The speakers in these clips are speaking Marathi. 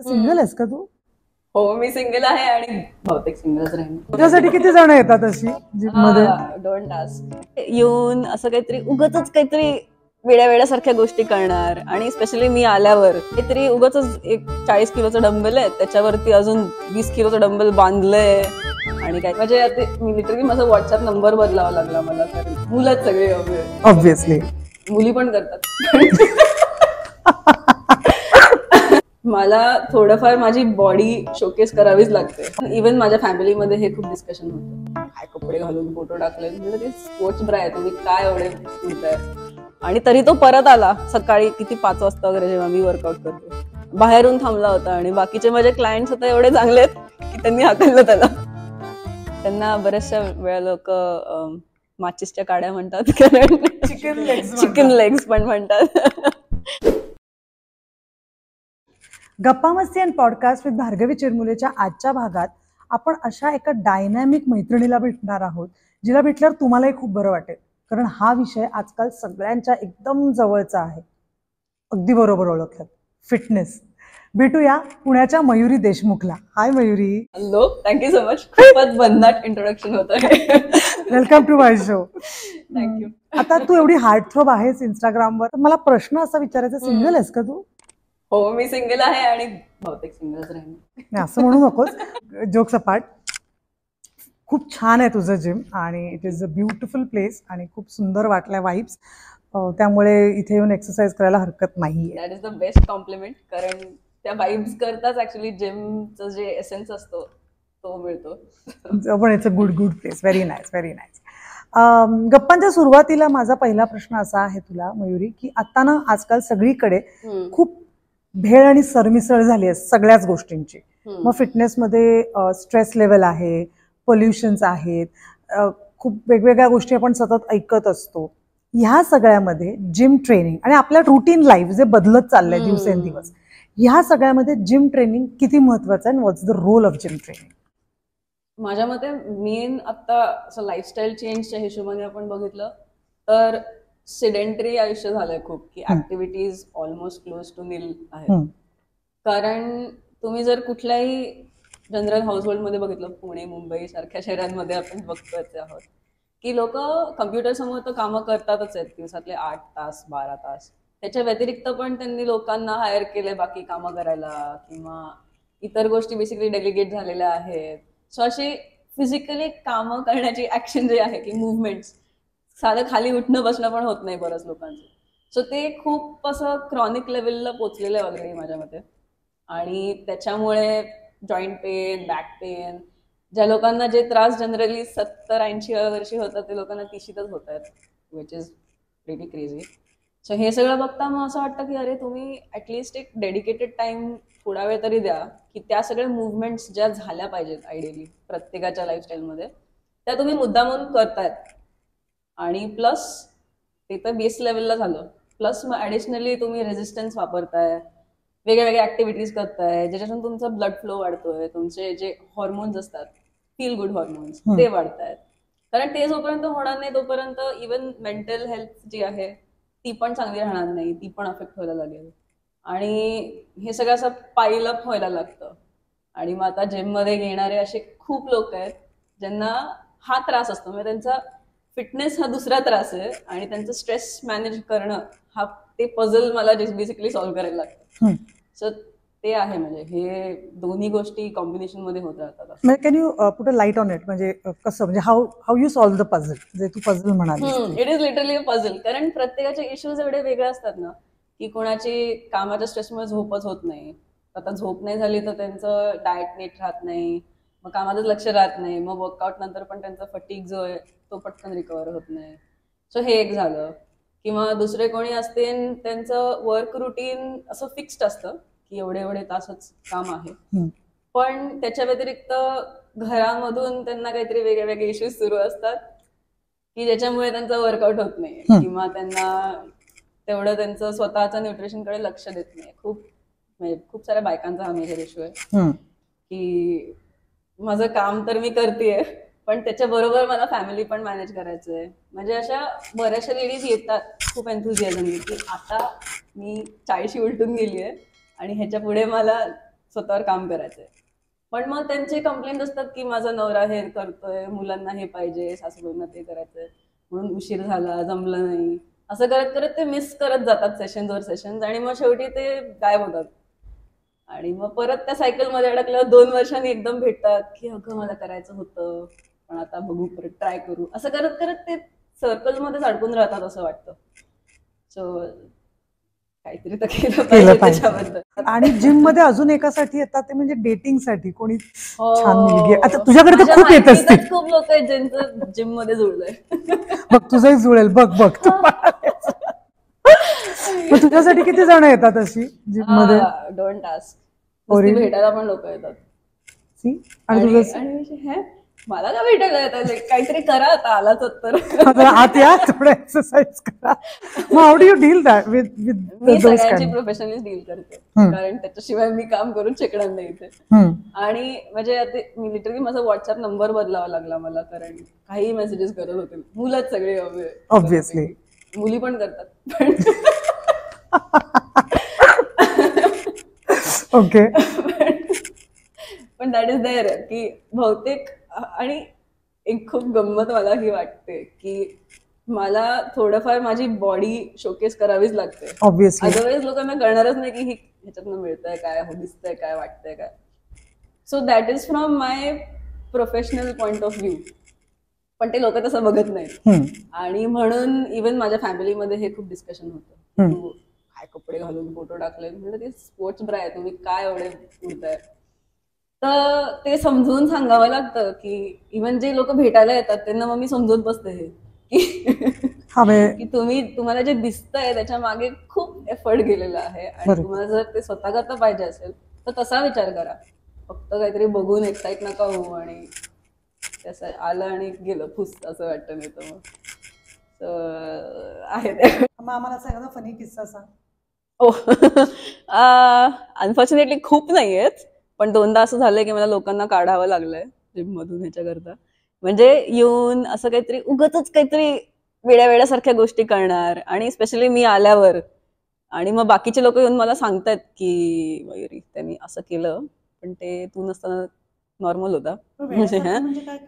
सिंगल आहेस का तू? हो, मी सिंगल आहे आणि बहुतेक सिंगलच राहीन. तुझ्यासाठी किती जण येतात अशी जिम मध्ये? Don't ask. येऊन असं काहीतरी उगाचच काहीतरी वेड्यासारख्या गोष्टी करणार, आणि स्पेशली मी आल्यावर काहीतरी उगाचच एक 40 किलोचं डंबेल आहे, त्याच्यावरती अजून 20 किलोचं डंबेल बांधलंय आणि काय म्हणजे आता मी लिटरली माझा व्हॉट्सअप नंबर बदलावा लागला मला, कारण मुलंच सगळे ऑब्व्हियसली मुली पण करतात. मला थोडंफार माझी बॉडी शोकेस करावीच लागते. इव्हन माझ्या फॅमिलीमध्ये हे खूप डिस्कशन होतं, काय कपडे घालून फोटो टाकले, म्हणजे स्पोर्ट्स ब्रा आहे तुम्ही, काय एवढे फिरताय. आणि तरी तो परत आला सकाळी किती 5 वाजता वगैरे, जेव्हा मी वर्कआउट करते, बाहेरून थांबला होता. आणि बाकीचे माझे क्लायंट्स आता एवढे चांगले आहेत की त्यांनी हाकललं त्याला. त्यांना बऱ्याचशा वेळा लोक माचीसच्या काड्या म्हणतात, कारण चिकन लेग्स पण म्हणतात. गप्पा मस्ती अँड पॉडकास्ट विथ भार्गवी चिरमुलेच्या आजच्या भागात आपण अशा एका डायनॅमिक मैत्रिणीला भेटणार आहोत, जिला भेटल्यावर तुम्हालाही खूप बरं वाटेल, कारण हा विषय आजकाल सगळ्यांच्या एकदम जवळचा आहे. अगदी बरोबर ओळखलात, फिटनेस. भेटूया पुण्याच्या मयुरी देशमुखला. Hi Mayuri. Hello, thank you so much. खूपच भन्नाट इंट्रोडक्शन होतं. Welcome to my show. Thank you. आता तू एवढी हार्टथ्रोब आहेस इंस्टाग्रामवर, मला प्रश्न असा विचारायचा, सिंगल आहेस का तू? हो, मी सिंगल आहे आणि बहुतेक सिंगलच राहीन. असं म्हणू नकोस, जोक्स अपार्ट. खूप छान आहे तुझं जिम आणि it is a beautiful place आणि खूप सुंदर वाटल्या वाईब्स, त्यामुळे इथे येऊन एक्सरसाइज करायला हरकत नाहीये. That is the best compliment, कारण त्या वाईब्स करताच ऍक्च्युली जिमचं जे एसेन्स असतो तो मिळतो. पण it's a good place. Very nice, very nice. गप्पांच्या सुरुवातीला माझा पहिला प्रश्न असा आहे तुला मयुरी, की आता ना आजकाल सगळीकडे खूप भेळ आणि सरमिसळ झाली आहे सगळ्याच गोष्टींची. मग फिटनेसमध्ये स्ट्रेस लेवल आहे, पोल्युशन्स आहेत, खूप वेगवेगळ्या गोष्टी आपण सतत ऐकत असतो. ह्या सगळ्यामध्ये जिम ट्रेनिंग आणि आपल्या रुटीन लाईफ जे बदलत चाललंय दिवसेंदिवस, ह्या सगळ्यामध्ये जिम ट्रेनिंग किती महत्वाचं आहे, what's the role of gym training? माझ्या मते मेन आता असं लाईफस्टाईल चेंजच्या हिशोबाने आपण बघितलं तर सिडेंटरी आयुष्य झालंय खूप, की ऍक्टिव्हिटीज ऑलमोस्ट क्लोज टू निल आहेत. कारण तुम्ही जर कुठल्याही जनरल हाऊसहोल्ड मध्ये बघितलं, पुणे मुंबई सारख्या शहरांमध्ये आपण बघतोच आहोत की लोक कम्प्युटर समोर तर कामं करतातच आहेत दिवसातले 8 तास 12 तास. त्याच्या व्यतिरिक्त पण त्यांनी लोकांना हायर केले बाकी कामं करायला, किंवा इतर गोष्टी बेसिकली डेलिगेट झालेल्या आहेत. सो अशी फिजिकली कामं करण्याची ऍक्शन जे आहे की मुवमेंट्स, साधं खाली उठणं बसणं पण होत नाही बऱ्याच लोकांचं. सो ते खूप असं क्रॉनिक लेवलला पोचलेलं आहे ऑलरेडी माझ्या मते. आणि त्याच्यामुळे जॉईंट पेन, बॅक पेन, ज्या लोकांना जे त्रास जनरली 70-80 वर्षी होतात ते लोकांना 30शीतच होत आहेत, which is really crazy. So हे सगळं बघता मग असं वाटतं की अरे तुम्ही ऍटलिस्ट एक डेडिकेटेड टाइम थोडा वेळ तरी द्या, की त्या सगळ्या मुवमेंट्स ज्या झाल्या पाहिजेत आयडियली प्रत्येकाच्या लाईफस्टाईलमध्ये त्या तुम्ही मुद्दामून करतायत. आणि प्लस ते तर बेस लेवलला झालं, प्लस मग ऍडिशनली तुम्ही रेझिस्टन्स वापरताय, वेगळ्या ऍक्टिव्हिटीज करताय ज्याच्यातून तुमचा ब्लड फ्लो वाढतोय, तुमचे जे हॉर्मोन्स असतात फील गुड हॉर्मोन्स ते वाढतायत. कारण ते जोपर्यंत होणार नाही तोपर्यंत इवन मेंटल हेल्थ जी आहे ती पण चांगली राहणार नाही, ती पण अफेक्ट व्हायला लागेल. आणि हे सगळं असं पाईल अप व्हायला लागतं. आणि मग आता जिममध्ये घेणारे असे खूप लोक आहेत ज्यांना हा त्रास असतो, म्हणजे त्यांचा फिटनेस हा दुसरा त्रास आहे आणि त्यांचं स्ट्रेस मॅनेज करणं हा ते पझल मला बेसिकली सॉल्व्ह करायला लागतं. सो ते आहे, म्हणजे हे दोन्ही गोष्टी कॉम्बिनेशन मध्ये होत राहतात. Can you put a light on it, म्हणजे कसं, म्हणजे how you solve the puzzle, जे तू पझल म्हणाली? It is literally a puzzle, कारण प्रत्येकाचे इश्यूज एवढे वेगळे असतात ना, की कोणाची कामाच्या स्ट्रेसमुळे झोपच होत नाही. आता झोप नाही झाली तर त्यांचं डाएट नीट राहत नाही, मग कामातच लक्ष राहत नाही, मग वर्कआउट नंतर पण त्यांचा फटीग जो आहे तो पटकन रिकवर होत नाही. सो हे एक झालं. किंवा दुसरे कोणी असते त्यांचं वर्क रुटीन असं फिक्स्ड असतं की एवढे तासच काम आहे, पण त्याच्या व्यतिरिक्त घरामधून त्यांना काहीतरी वेगळे इश्यूज सुरू असतात की ज्याच्यामुळे त्यांचं वर्कआउट होत नाही, किंवा त्यांना तेवढं त्यांचं स्वतःच्या न्यूट्रिशनकडे लक्ष देत नाही. खूप साऱ्या बायकांचा हा मेजर इश्यू आहे की माझं काम तर मी करतेय पण त्याच्याबरोबर मला फॅमिली पण मॅनेज करायचं आहे. म्हणजे अशा बऱ्याचशा लेडीज येतात खूप एन्थुझियाझम की आता मी 40शी उलटून गेली आहे आणि ह्याच्या पुढे मला स्वतःवर काम करायचंय. पण मग त्यांचे कंप्लेंट असतात की माझा नवरा हे करतोय, मुलांना हे पाहिजे, सासूबाईंना ते करायचंय, म्हणून उशीर झाला, जमलं नाही, असं करत करत ते मिस करत जातात सेशनवर सेशन, आणि मग शेवटी ते गायब होतात. आणि मग परत त्या सायकलमध्ये अडकल्यावर 2 वर्षांनी एकदम भेटतात की अगं मला करायचं होतं, पण आता बघू, परत ट्राय करू, असं करत करत ते सर्कलमध्येच अडकून राहतात असं वाटतं. सो काहीतरी तर केलं पाहिजे त्याच्याबद्दल. आणि जिम मध्ये अजून एकासाठी येतात ते म्हणजे डेटिंगसाठी कोणी हो. छान मुलगी. आता तुझ्याकडे तर माझ्या खूप येत असतील. माहितीतच खूप लोक आहेत ज्यांचं जिम मध्ये जुळलंय. बघ तुझंही जुळेल, बघ बघ तू. मग तुझ्यासाठी किती जण येतात अशी जिम मध्ये? Don't ask. भेटायला पण लोक येतात. आणि मला का भेटायला येतात, काहीतरी करा आता, आलाच तर आत या, थोडं एक्सरसाइज करा. मग how do you deal that with me सगळ्यांची प्रोफेशनली डील करते, कारण त्याच्याशिवाय मी काम करून शिकणार नाही इथे. आणि म्हणजे आता मी लिटरली माझा व्हॉट्सअप नंबर बदलावा लागला मला, कारण काही मेसेजेस करत होते मुलंच सगळे, ऑब्व्हियसली मुली पण करतात. ओके. पण दॅट इज देअर की बहुतेक. आणि एक खूप गंमत मला ही वाटते की मला थोडंफार माझी बॉडी शोकेस करावीच लागते, ऑब्व्हियसली, अदरवाईज लोकांना कळणारच नाही की ही ह्याच्यातनं मिळतंय काय, दिसतंय काय, वाटतंय काय. So that is from my professional point of view. पण ते लोक तसं बघत नाहीत, आणि म्हणून इव्हन माझ्या फॅमिलीमध्ये हे खूप डिस्कशन होतं, तू काय कपडे घालून फोटो टाकले, म्हणजे ते स्पोर्ट्स ब्रा आहे, तुम्ही काय एवढे उडताय. तर ते समजून सांगावं लागतं की इव्हन जे लोक भेटायला येतात त्यांना मग मी समजून बसते हे की तुम्हाला जे दिसतंय त्याच्या मागे खूप एफर्ट गेलेला आहे, आणि तुम्हाला जर ते स्वतः करता पाहिजे असेल तर तसा विचार करा, फक्त काहीतरी बघून एक्साइट नका होऊ आणि त्याचं आलं आणि गेलं फुस असं वाटतं. नाही तर मग आहे ते. मग आम्हाला एखादा फनी किस्सा सांग. अनफॉर्च्युनेटली खूप नाहीयेत, पण 2दा असं झालंय की मला लोकांना काढावं लागलंय जिम मधून ह्याच्याकरता. म्हणजे येऊन असं काहीतरी उगाचच काहीतरी वेड्या वेड्यासारख्या गोष्टी करणार, आणि स्पेशली मी आल्यावर, आणि मग बाकीचे लोक येऊन मला सांगतायत की मयुरी त्यांनी असं केलं, पण ते तू नसताना नॉर्मल होता.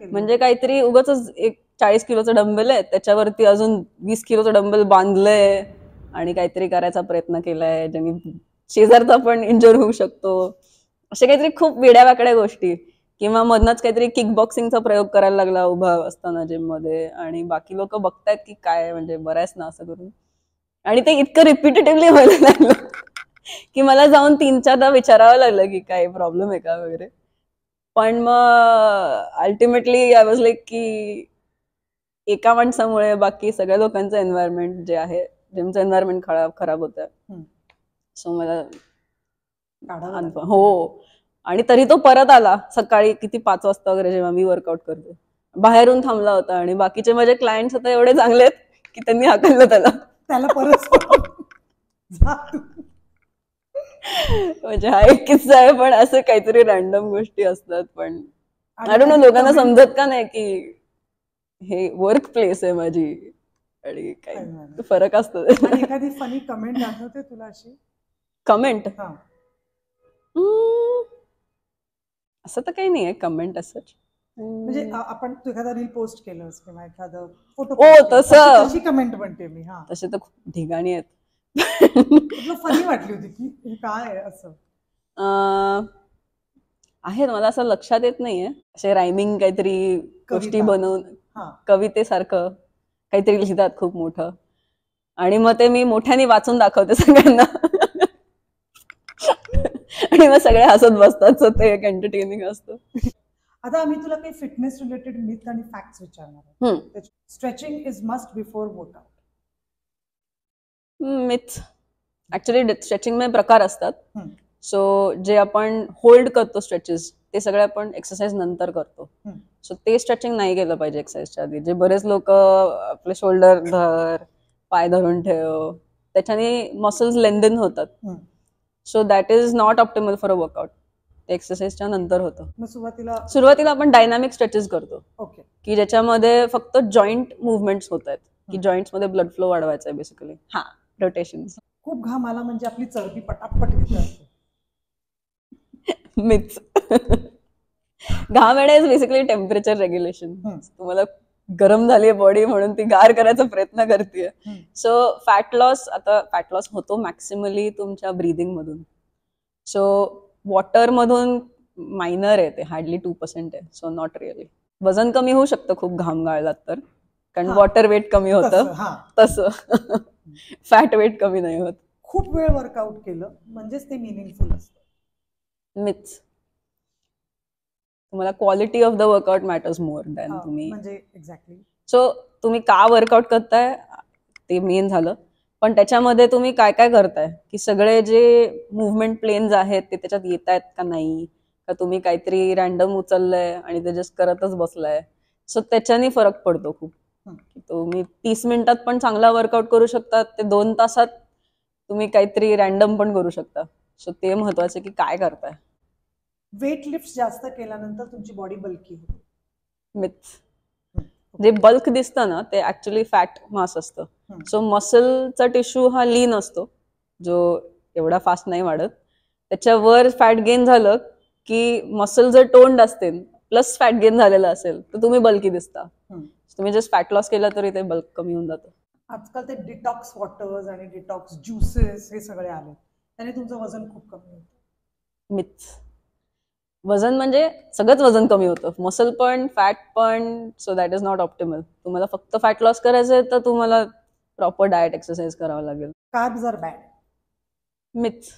म्हणजे काहीतरी उगाचच एक 40 किलोचं डंबेल आहे, त्याच्यावरती अजून 20 किलोचं डंबेल बांधलंय आणि काहीतरी करायचा प्रयत्न केलाय ज्यांनी शेजारचा पण इंजर होऊ शकतो, असे काहीतरी खूप वेड्यावाकड्या गोष्टी. किंवा मधनच काहीतरी किक बॉक्सिंगचा प्रयोग करायला लागला उभा असताना जिम मध्ये, आणि बाकी लोक बघतायत की काय म्हणजे बरंच ना असं करून, आणि ते इतकं रिपिटेटिव्हली व्हायला लागलं की मला जाऊन 3-4दा विचारावं लागलं की काय प्रॉब्लेम आहे का वगैरे. पण मग अल्टिमेटली आय वॉज लाईक की एका माणसामुळे बाकी सगळ्या लोकांचं एन्व्हायरमेंट जे आहे, जिमचं एन्व्हायरमेंट खराब होत आहे. सो मला हो. आणि तरी तो परत आला सकाळी किती 5 वाजता वगैरे, जेव्हा मी वर्कआउट करते, बाहेरून थांबला होता, आणि बाकीचे माझे क्लायंट्स आता एवढे चांगले आहेत की त्यांनी हाकललं त्याला परत. म्हणजे हा एक किस्सा आहे, पण असं काहीतरी रॅन्डम गोष्टी असतात. पण आय डोंट नो लोकांना समजत का नाही की हे वर्क प्लेस आहे माझी, आणि काही फरक असतो. एखादी फनी कमेंट आठवते तुला अशी? कमेंट असं तर काही नाहीये कमेंट असं. म्हणजे आपण तू एखादा रील पोस्ट केलंस किंवा एखादा फोटो, तशी कमेंट म्हणते मी. तसे तर खूप ठिकाणी आहेत. फनी वाटली होती की काय असं आहेत, मला असं लक्षात येत नाहीये. असे रायमिंग काहीतरी गोष्टी बनवून कवितेसारखं काहीतरी लिहितात खूप मोठं, आणि मग ते मी मोठ्याने वाचून दाखवते सगळ्यांना, आणि मग सगळे हसत बसतात. सो ते एक एंटरटेनिंग असतं. आता आम्ही तुला काही फिटनेस रिलेटेड मिथ आणि फॅक्ट्स विचारणार आहे. Stretching is must before workout. Myth. Actually stretching मध्ये प्रकार असतात. सो जे आपण होल्ड करतो स्ट्रेचेस, ते सगळे आपण एक्सरसाइज नंतर करतो. सो ते स्ट्रेचिंग नाही केलं पाहिजे एक्सरसाइजच्या आधी. जे बरेच लोक आपले शोल्डर धर, पाय धरून ठेव, त्याच्याने मसल्स लेंदन होतात. So that is not optimal for a workout. ते एक्सरसाइजच्या नंतर होतं. सुरुवातीला आपण डायनामिक स्ट्रेचेस करतो, की ज्याच्यामध्ये फक्त जॉईंट मुवमेंट्स होत आहेत, की जॉईंट्स मध्ये ब्लड फ्लो वाढवायचा आहे बेसिकली. रोटेशन. खूप घाम आला म्हणजे आपली चरबी पटापट येते. मिथ्स. घाम येणं इज बेसिकली टेम्परेचर रेग्युलेशन. तुम्हाला गरम झाली बॉडी म्हणून ती गार करायचा प्रयत्न करते. सो फॅट लॉस होतो मॅक्सिमली तुमच्या ब्रीदिंग मधून. सो वॉटर मधून मायनर आहे ते, हार्डली 2% आहे. So not really. वजन कमी होऊ शकतं खूप घाम गाळलात तर, कारण वॉटर वेट कमी होतं तसं. फॅट वेट कमी नाही होत. खूप वेळ वर्कआउट केलं म्हणजेच ते मिनिंगफुल असतं. मिथ्स. तुम्हाला quality of the workout matters more than तुम्ही. म्हणजे एक्झॅक्टली. सो तुम्ही का वर्कआउट करताय ते मेन झालं, पण त्याच्यामध्ये तुम्ही काय काय करताय, की सगळे जे मुवमेंट प्लेन्स आहेत ते त्याच्यात येत आहेत का नाही, का तुम्ही काहीतरी रॅन्डम उचललंय आणि ते जस्ट करतच बसलाय. सो त्याच्याने फरक पडतो खूप. तुम्ही 30 मिनिटात पण चांगला वर्कआउट करू शकता, ते 2 तासात तुम्ही काहीतरी रॅन्डम पण करू शकता. सो ते महत्वाचं की काय करताय. वेट लिफ्ट जास्त केल्यानंतर तुमची बॉडी बल्की होते. मिथ्स. जे बल्क दिसतं ना ते ऍक्च्युली फॅट मास असतं. सो मसलचा टिश्यू हा लीन असतो, जो एवढा फास्ट नाही वाढत. त्याच्यावर फॅट गेन झालं की मसल जर टोन्ड असतील प्लस फॅट गेन झालेलं असेल तर तुम्ही बल्की दिसता. तुम्ही जस्ट फॅट लॉस केला तरी ते बल्क कमी होऊन जातं. आजकाल ते डिटॉक्स वॉटर्स आणि डिटॉक्स ज्युसेस हे सगळे आले, त्याने तुमचं वजन खूप कमी होतं. मिथ्स. वजन म्हणजे सगळंच वजन कमी होतं, मसल पण फॅट पण. So that is not optimal. तुम्हाला फक्त फॅट लॉस करायचंय तर तुम्हाला प्रॉपर डाएट एक्सरसाइज करावं लागेल. Carbs are bad. Myths.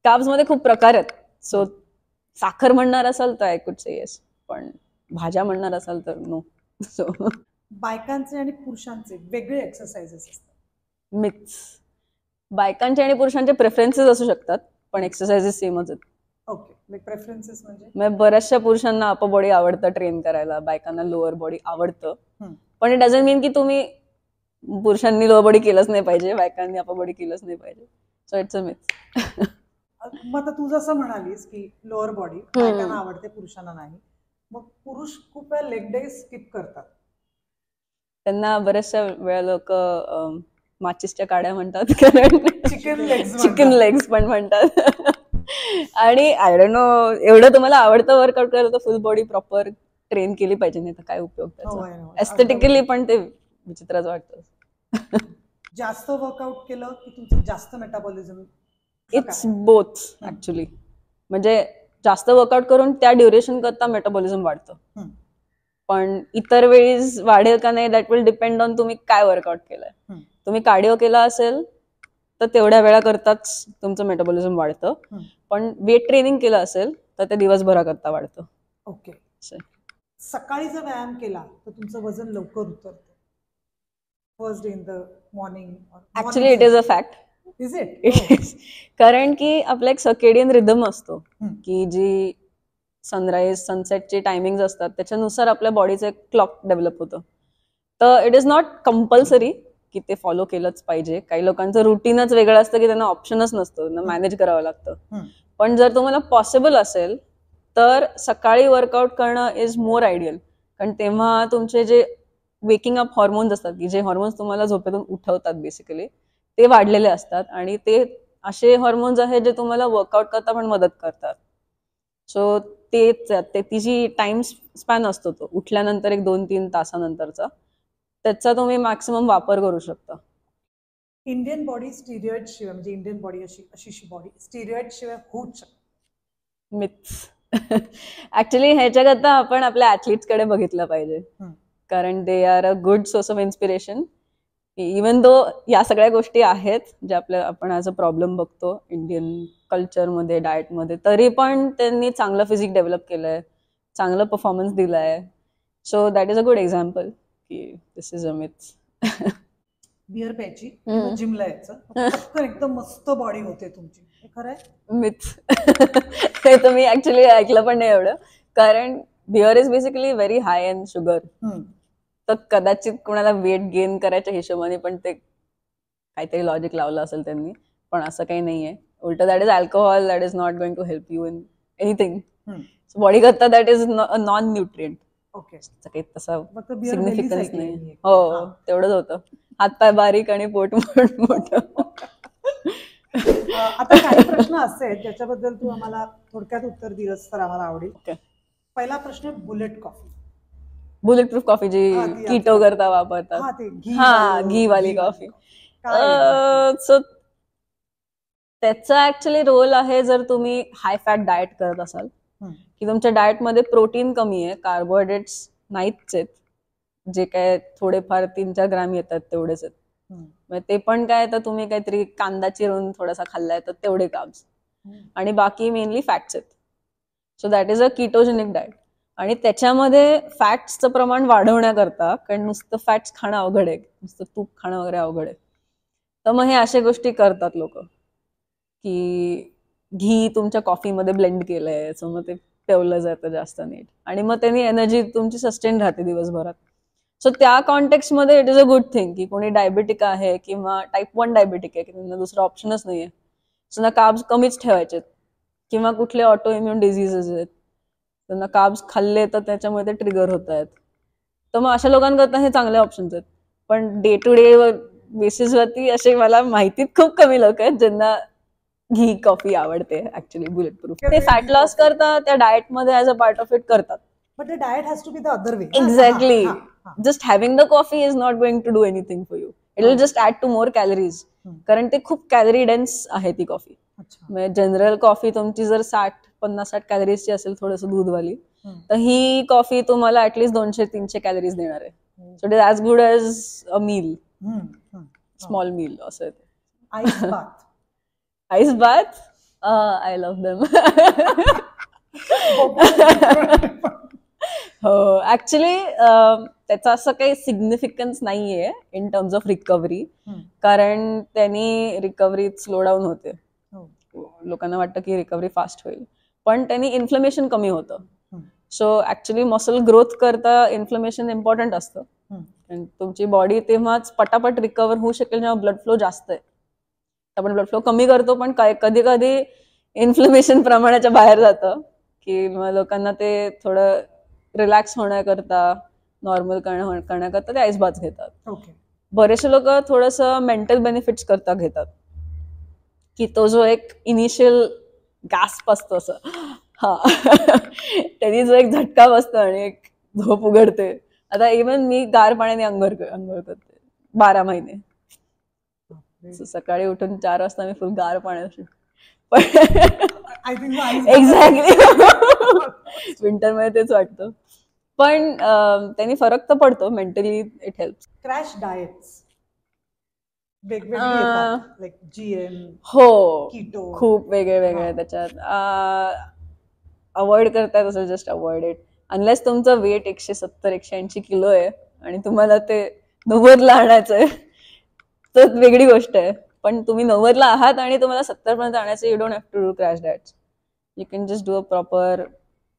Carbs मध्ये खूप प्रकार आहेत. सो साखर म्हणणार असाल तर आय कुड से येस, पण भाज्या म्हणणार असाल तर नो. सो बायकांचे आणि पुरुषांचे वेगळे एक्सरसाइजेस असतात. मिथ्स. बायकांचे आणि पुरुषांचे प्रेफरन्सेस असू शकतात, पण एक्सरसाइजेस सेमच आहेत. ओके. प्रेफरन्सेस म्हणजे बऱ्याचशा पुरुषांना अपर बॉडी आवडतं ट्रेन करायला, बायकांना लोअर बॉडी आवडतं. पण इट डझंट मीन की तुम्ही पुरुषांनी लोअर बॉडी केलंच नाही पाहिजे, बायकांनी अपर बॉडी केलंच नाही पाहिजे. So it's a myth. मग आता तू जसं म्हणालीस की लोअर बॉडी बायकांना आवडते पुरुषांना नाही, मग पुरुष खूप वेळा लेग डे स्किप करतात. त्यांना बऱ्याचशा वेळा लोक माचीसच्या काड्या म्हणतात, कारण चिकन लेग्स पण म्हणतात. आणि आय डोंट नो, एवढं तुम्हाला आवडतं वर्कआउट करायला तर फुल बॉडी प्रॉपर ट्रेन केली पाहिजे, नाही तर काय उपयोग त्याचा. एस्थेटिकली पण ते विचित्रच वाटतं. जास्त वर्कआउट केलं की तुमचं जास्त मेटाबॉलिझम. It's both actually. म्हणजे जास्त वर्कआउट करून त्या ड्युरेशन करता मेटाबॉलिझम वाढतं, पण इतर वेळी वाढेल का नाही दॅट विल डिपेंड ऑन तुम्ही काय वर्कआउट केलंय. तुम्ही कार्डिओ केला असेल तर तेवढ्या वेळा करताच तुमचं मेटाबॉलिझम वाढतं, पण वेट ट्रेनिंग केलं असेल तर ते दिवसभराकरता वाढतं. ओके. सकाळी जर व्यायाम केला तर तुमचं वजन लवकर उतरतं. First day in the morning. Actually it is a fact. Is it? कारण की आपला एक सर्केडियन रिदम असतो, की जी सनराईज सनसेटची टायमिंग असतात त्याच्यानुसार आपल्या बॉडीचं एक क्लॉक डेव्हलप होतं. तर इट इज नॉट कंपल्सरी की ते फॉलो केलंच पाहिजे. काही लोकांचं रुटीनच वेगळं असतं की त्यांना ऑप्शनच नसतं, त्यांना मॅनेज करावं लागतं. पण जर तुम्हाला पॉसिबल असेल तर सकाळी वर्कआउट करणं इज मोर आयडियल, कारण तेव्हा तुमचे जे वेकिंग अप हॉर्मोन्स असतात, की जे हॉर्मोन्स तुम्हाला झोपेतून उठवतात बेसिकली, ते वाढलेले असतात. आणि ते असे हॉर्मोन्स आहेत जे तुम्हाला वर्कआउट करता पण मदत करतात. सो ती जी टाइम स्पॅन असतो तो उठल्यानंतर एक 2-3 तासानंतरचा, त्याचा तुम्ही मॅक्सिमम वापर करू शकता. इंडियन बॉडी स्टिरियॉइड शिवाय, म्हणजे इंडियन बॉडी अशी बॉडी स्टिरियॉइड शिवाय होऊच शकते. मिथ्स. ऍक्च्युली ह्याच्याकरता आपण आपल्या ऍथलीट्स कडे बघितलं पाहिजे, कारण they are a good source of inspiration. Even though या सगळ्या गोष्टी आहेत ज्या आपण ॲज अ प्रॉब्लेम बघतो इंडियन कल्चरमध्ये, डाएटमध्ये, तरी पण त्यांनी चांगलं फिजिक डेव्हलप केलंय, चांगलं परफॉर्मन्स दिलाय. So that is a good example की दिस इज अ मिथ. बिअर प्यायची, जिमला यायचं, एकदम मस्त बॉडी होते तुमची, हे खरंय? मिथ. ते तुम्ही ऍक्च्युली ऐकलं पण नाही एवढं, कारण beer is basically very high in sugar. तर कदाचित कोणाला वेट गेन करायच्या हिशोबाने पण ते काहीतरी लॉजिक लावलं असेल त्यांनी, पण असं काही नाहीये. उलट that is alcohol, that is not going to help you in anything. Body करता that is non nutrient. Okay. काही तसा सिग्निफिकन्स नाही. हो, तेवढंच होतं. हातपाय बारीक आणि पोट मोठं. आता काही प्रश्न असे आहेत ज्याच्याबद्दल तू आम्हाला थोडक्यात उत्तर दिलंस तर आम्हाला आवडेल. पहिला प्रश्न, bullet coffee. Bullet proof coffee जी कीटो करता वापरतात, घी वाली कॉफी. सो त्याचा ऍक्च्युली रोल आहे, जर तुम्ही हाय फॅट डाएट करत असाल की तुमच्या डाएटमध्ये प्रोटीन कमी आहे, कार्बोहायड्रेट्स नाहीच आहेत, जे काय थोडेफार 3-4 ग्रॅम येतात तेवढेच आहेत, ते पण काय तर तुम्ही काहीतरी कांदा चिरून थोडासा खाल्लाय तर तेवढे कार्ब्स, आणि बाकी मेनली फॅट्स आहेत. So that is a ketogenic diet. आणि त्याच्यामध्ये फॅट्सचं प्रमाण वाढवण्याकरता, कारण नुसतं फॅट्स खाणं अवघड आहे, नुसतं तूप खाणं वगैरे अवघड आहे, तर मग हे अशा गोष्टी करतात लोक की घी तुमच्या कॉफीमध्ये ब्लेंड केलंय, सो मग ते ठेवलं जातं जास्त नीट, आणि मग त्यांनी एनर्जी तुमची सस्टेन राहते दिवसभरात. सो त्या context it is a good thing की कोणी डायबेटिक आहे किंवा टाईप 1 डायबेटिक आहे की त्यांना दुसरा ऑप्शनच नाहीये, सो ना कार्ब्स कमीच ठेवायचे, किंवा कुठले ऑटो इम्युन डिझिजेस आहेत त्यांना कार्ब्स खाल्ले तर त्याच्यामुळे ते ट्रिगर होत आहेत, तर मग अशा लोकांकरता हे चांगले ऑप्शन्स आहेत. पण डे टू डे बेसिसवरती असे मला माहितीत खूप कमी लोक आहेत ज्यांना घी कॉफी आवडते ऍक्च्युली बुलेट प्रूफ. ते फॅट लॉस करता त्या डाएट मध्ये as a part of it करतात. But the diet has to be the other way. Exactly. Just having the coffee is not going to do anything for you. It will just add to more calories. कारण ते खूप कॅलरी डेन्स आहे ती कॉफी. म्हणजे जनरल कॉफी तुमची जर 50-60 कॅलरीजची असेल थोडंसं दूधवाली, तर ही कॉफी तुम्हाला ऍटलीस्ट 200-300 कॅलरीज देणार आहे. So it is as good as a meal, small meal असं आहे. Ice bath. Ice bath, I love them. हो, ऍक्च्युली त्याचा असं काही सिग्निफिकन्स नाहीये इन टर्म्स ऑफ रिकव्हरी, कारण त्यांनी रिकव्हरी स्लो डाऊन होते. लोकांना वाटतं की रिकव्हरी फास्ट होईल, पण त्यांनी इन्फ्लमेशन कमी होतं. सो ऍक्च्युली मसल ग्रोथ करता इन्फ्लमेशन इम्पॉर्टंट असतं, तुमची बॉडी तेव्हाच पटापट रिकव्हर होऊ शकेल जेव्हा ब्लड फ्लो जास्त आहे. आपण ब्लड फ्लो कमी करतो, पण कधी कधी इन्फ्लमेशन प्रमाणाच्या बाहेर जातं, की मग लोकांना ते थोडं रिलॅक्स होण्याकरता, नॉर्मल करण्याकरता ते आईस बाथ घेतात. बरेचसे लोक थोडंसं मेंटल बेनिफिट्स करता घेतात, की तो जो एक इनिशियल गॅस्प असतो असं, त्यांनी जो एक झटका बसतो आणि एक झोप उघडते. आता इव्हन मी गार पाण्याने अंघोळ करते 12 महिने. सकाळी उठून 4 वाजता मी फुल गार पाण्यात, एक्झॅक्टली विंटरमध्ये तेच वाटतं, पण त्यांनी फरक तर पडतो mentally, it helps. Crash diets वेगवेगळे, हो, खूप वेगळे त्याच्यात. अवॉइड करताय तसं जस्ट अवॉइड इट, अनलेस तुमचं वेट 170-180 किलो आहे आणि तुम्हाला ते 90ला आणायचं आहे, तर वेगळी गोष्ट आहे. पण तुम्ही 90ला आहात आणि तुम्हाला 70 पर्यंत आणायचं, you don't have to do crash diets. You can just do a proper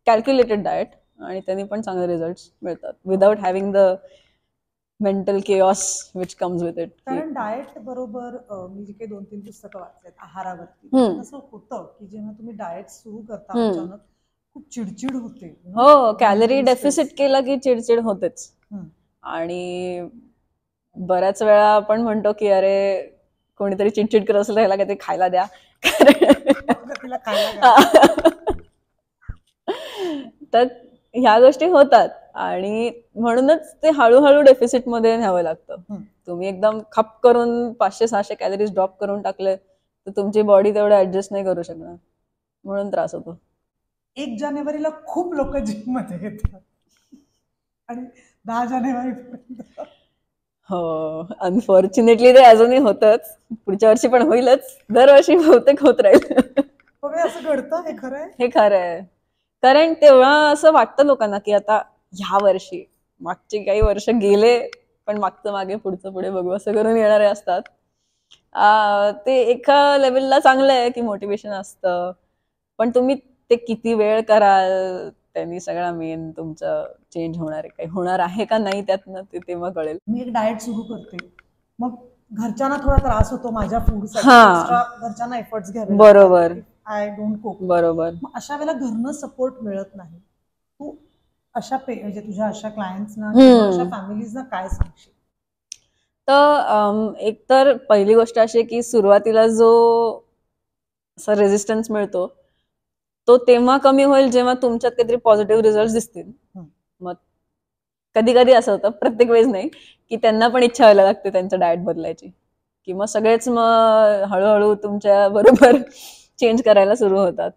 calculated diet, आणि त्यांनी पण चांगले रिझल्ट मिळतात without having the mental chaos which comes with it. कारण डाएट बरोबर मी जे काही 2-3 पुस्तकं वाचलेत आहारावरती, असं होतं की जेव्हा तुम्ही डाएट सुरू करता अचानक खूप चिडचिड होते. हो, कॅलरी डेफिसिट केला की चिडचिड होतेच. आणि बऱ्याच वेळा आपण म्हणतो की अरे कोणीतरी चिडचिड करत असेल ह्याला काहीतरी खायला द्या, तर ह्या गोष्टी होतात, आणि म्हणूनच ते हळूहळू डेफिसिट मध्ये न्यावं लागतं. तुम्ही एकदम खप करून 500-600 कॅलरीज ड्रॉप करून टाकले तर तुमची बॉडी तेवढं ऍडजस्ट नाही करू शकणार, म्हणून त्रास होतो. 1 जानेवारीला खूप लोक जिम मध्ये येतात आणि 10 जानेवारी हो, अनफॉर्च्युनेटली ते अजूनही होतच, पुढच्या वर्षी पण होईलच, दरवर्षी बहुतेक होत राहील. असं घडतं, हे खरं आहे. हे खरं आहे, कारण तेव्हा असं वाटतं लोकांना की आता ह्या वर्षी, मागचे काही वर्ष गेले पण मागचं मागे पुढचं पुढे बघू असं करून येणारे असतात. ते एका लेवलला चांगलं आहे की मोटिवेशन असतं, पण तुम्ही ते किती वेळ कराल त्यांनी सगळा मेन तुमचं चेंज होणार आहे, काही होणार आहे का नाही त्यातनं ते तेव्हा कळेल. मी एक डाएट सुरू करते, मग घरच्यांना थोडा त्रास होतो माझ्या फूडसाठी, घरच्यांना एफर्ट्स घ्यावे. बरोबर, आय डोंट कुक. बरोबर. मग अशा वेळेला घरनं सपोर्ट मिळत नाही, तू अशा म्हणजे तुझ्या अशा क्लायंट्सना किंवा अशा फॅमिलीजना काय सांगशील? तर एकतर पहिली गोष्ट अशी की सुरुवातीला जो असा रेझिस्टन्स मिळतो तो तेव्हा कमी होईल जेव्हा तुमच्यात काहीतरी पॉझिटिव्ह रिझल्ट दिसतील. मग कधी कधी असं होतं, प्रत्येक वेळेस नाही, की त्यांना पण इच्छा व्हायला लागते त्यांचं डाएट बदलायची, की मग सगळेच मग हळूहळू तुमच्या बरोबर चेंज करायला सुरू होतात.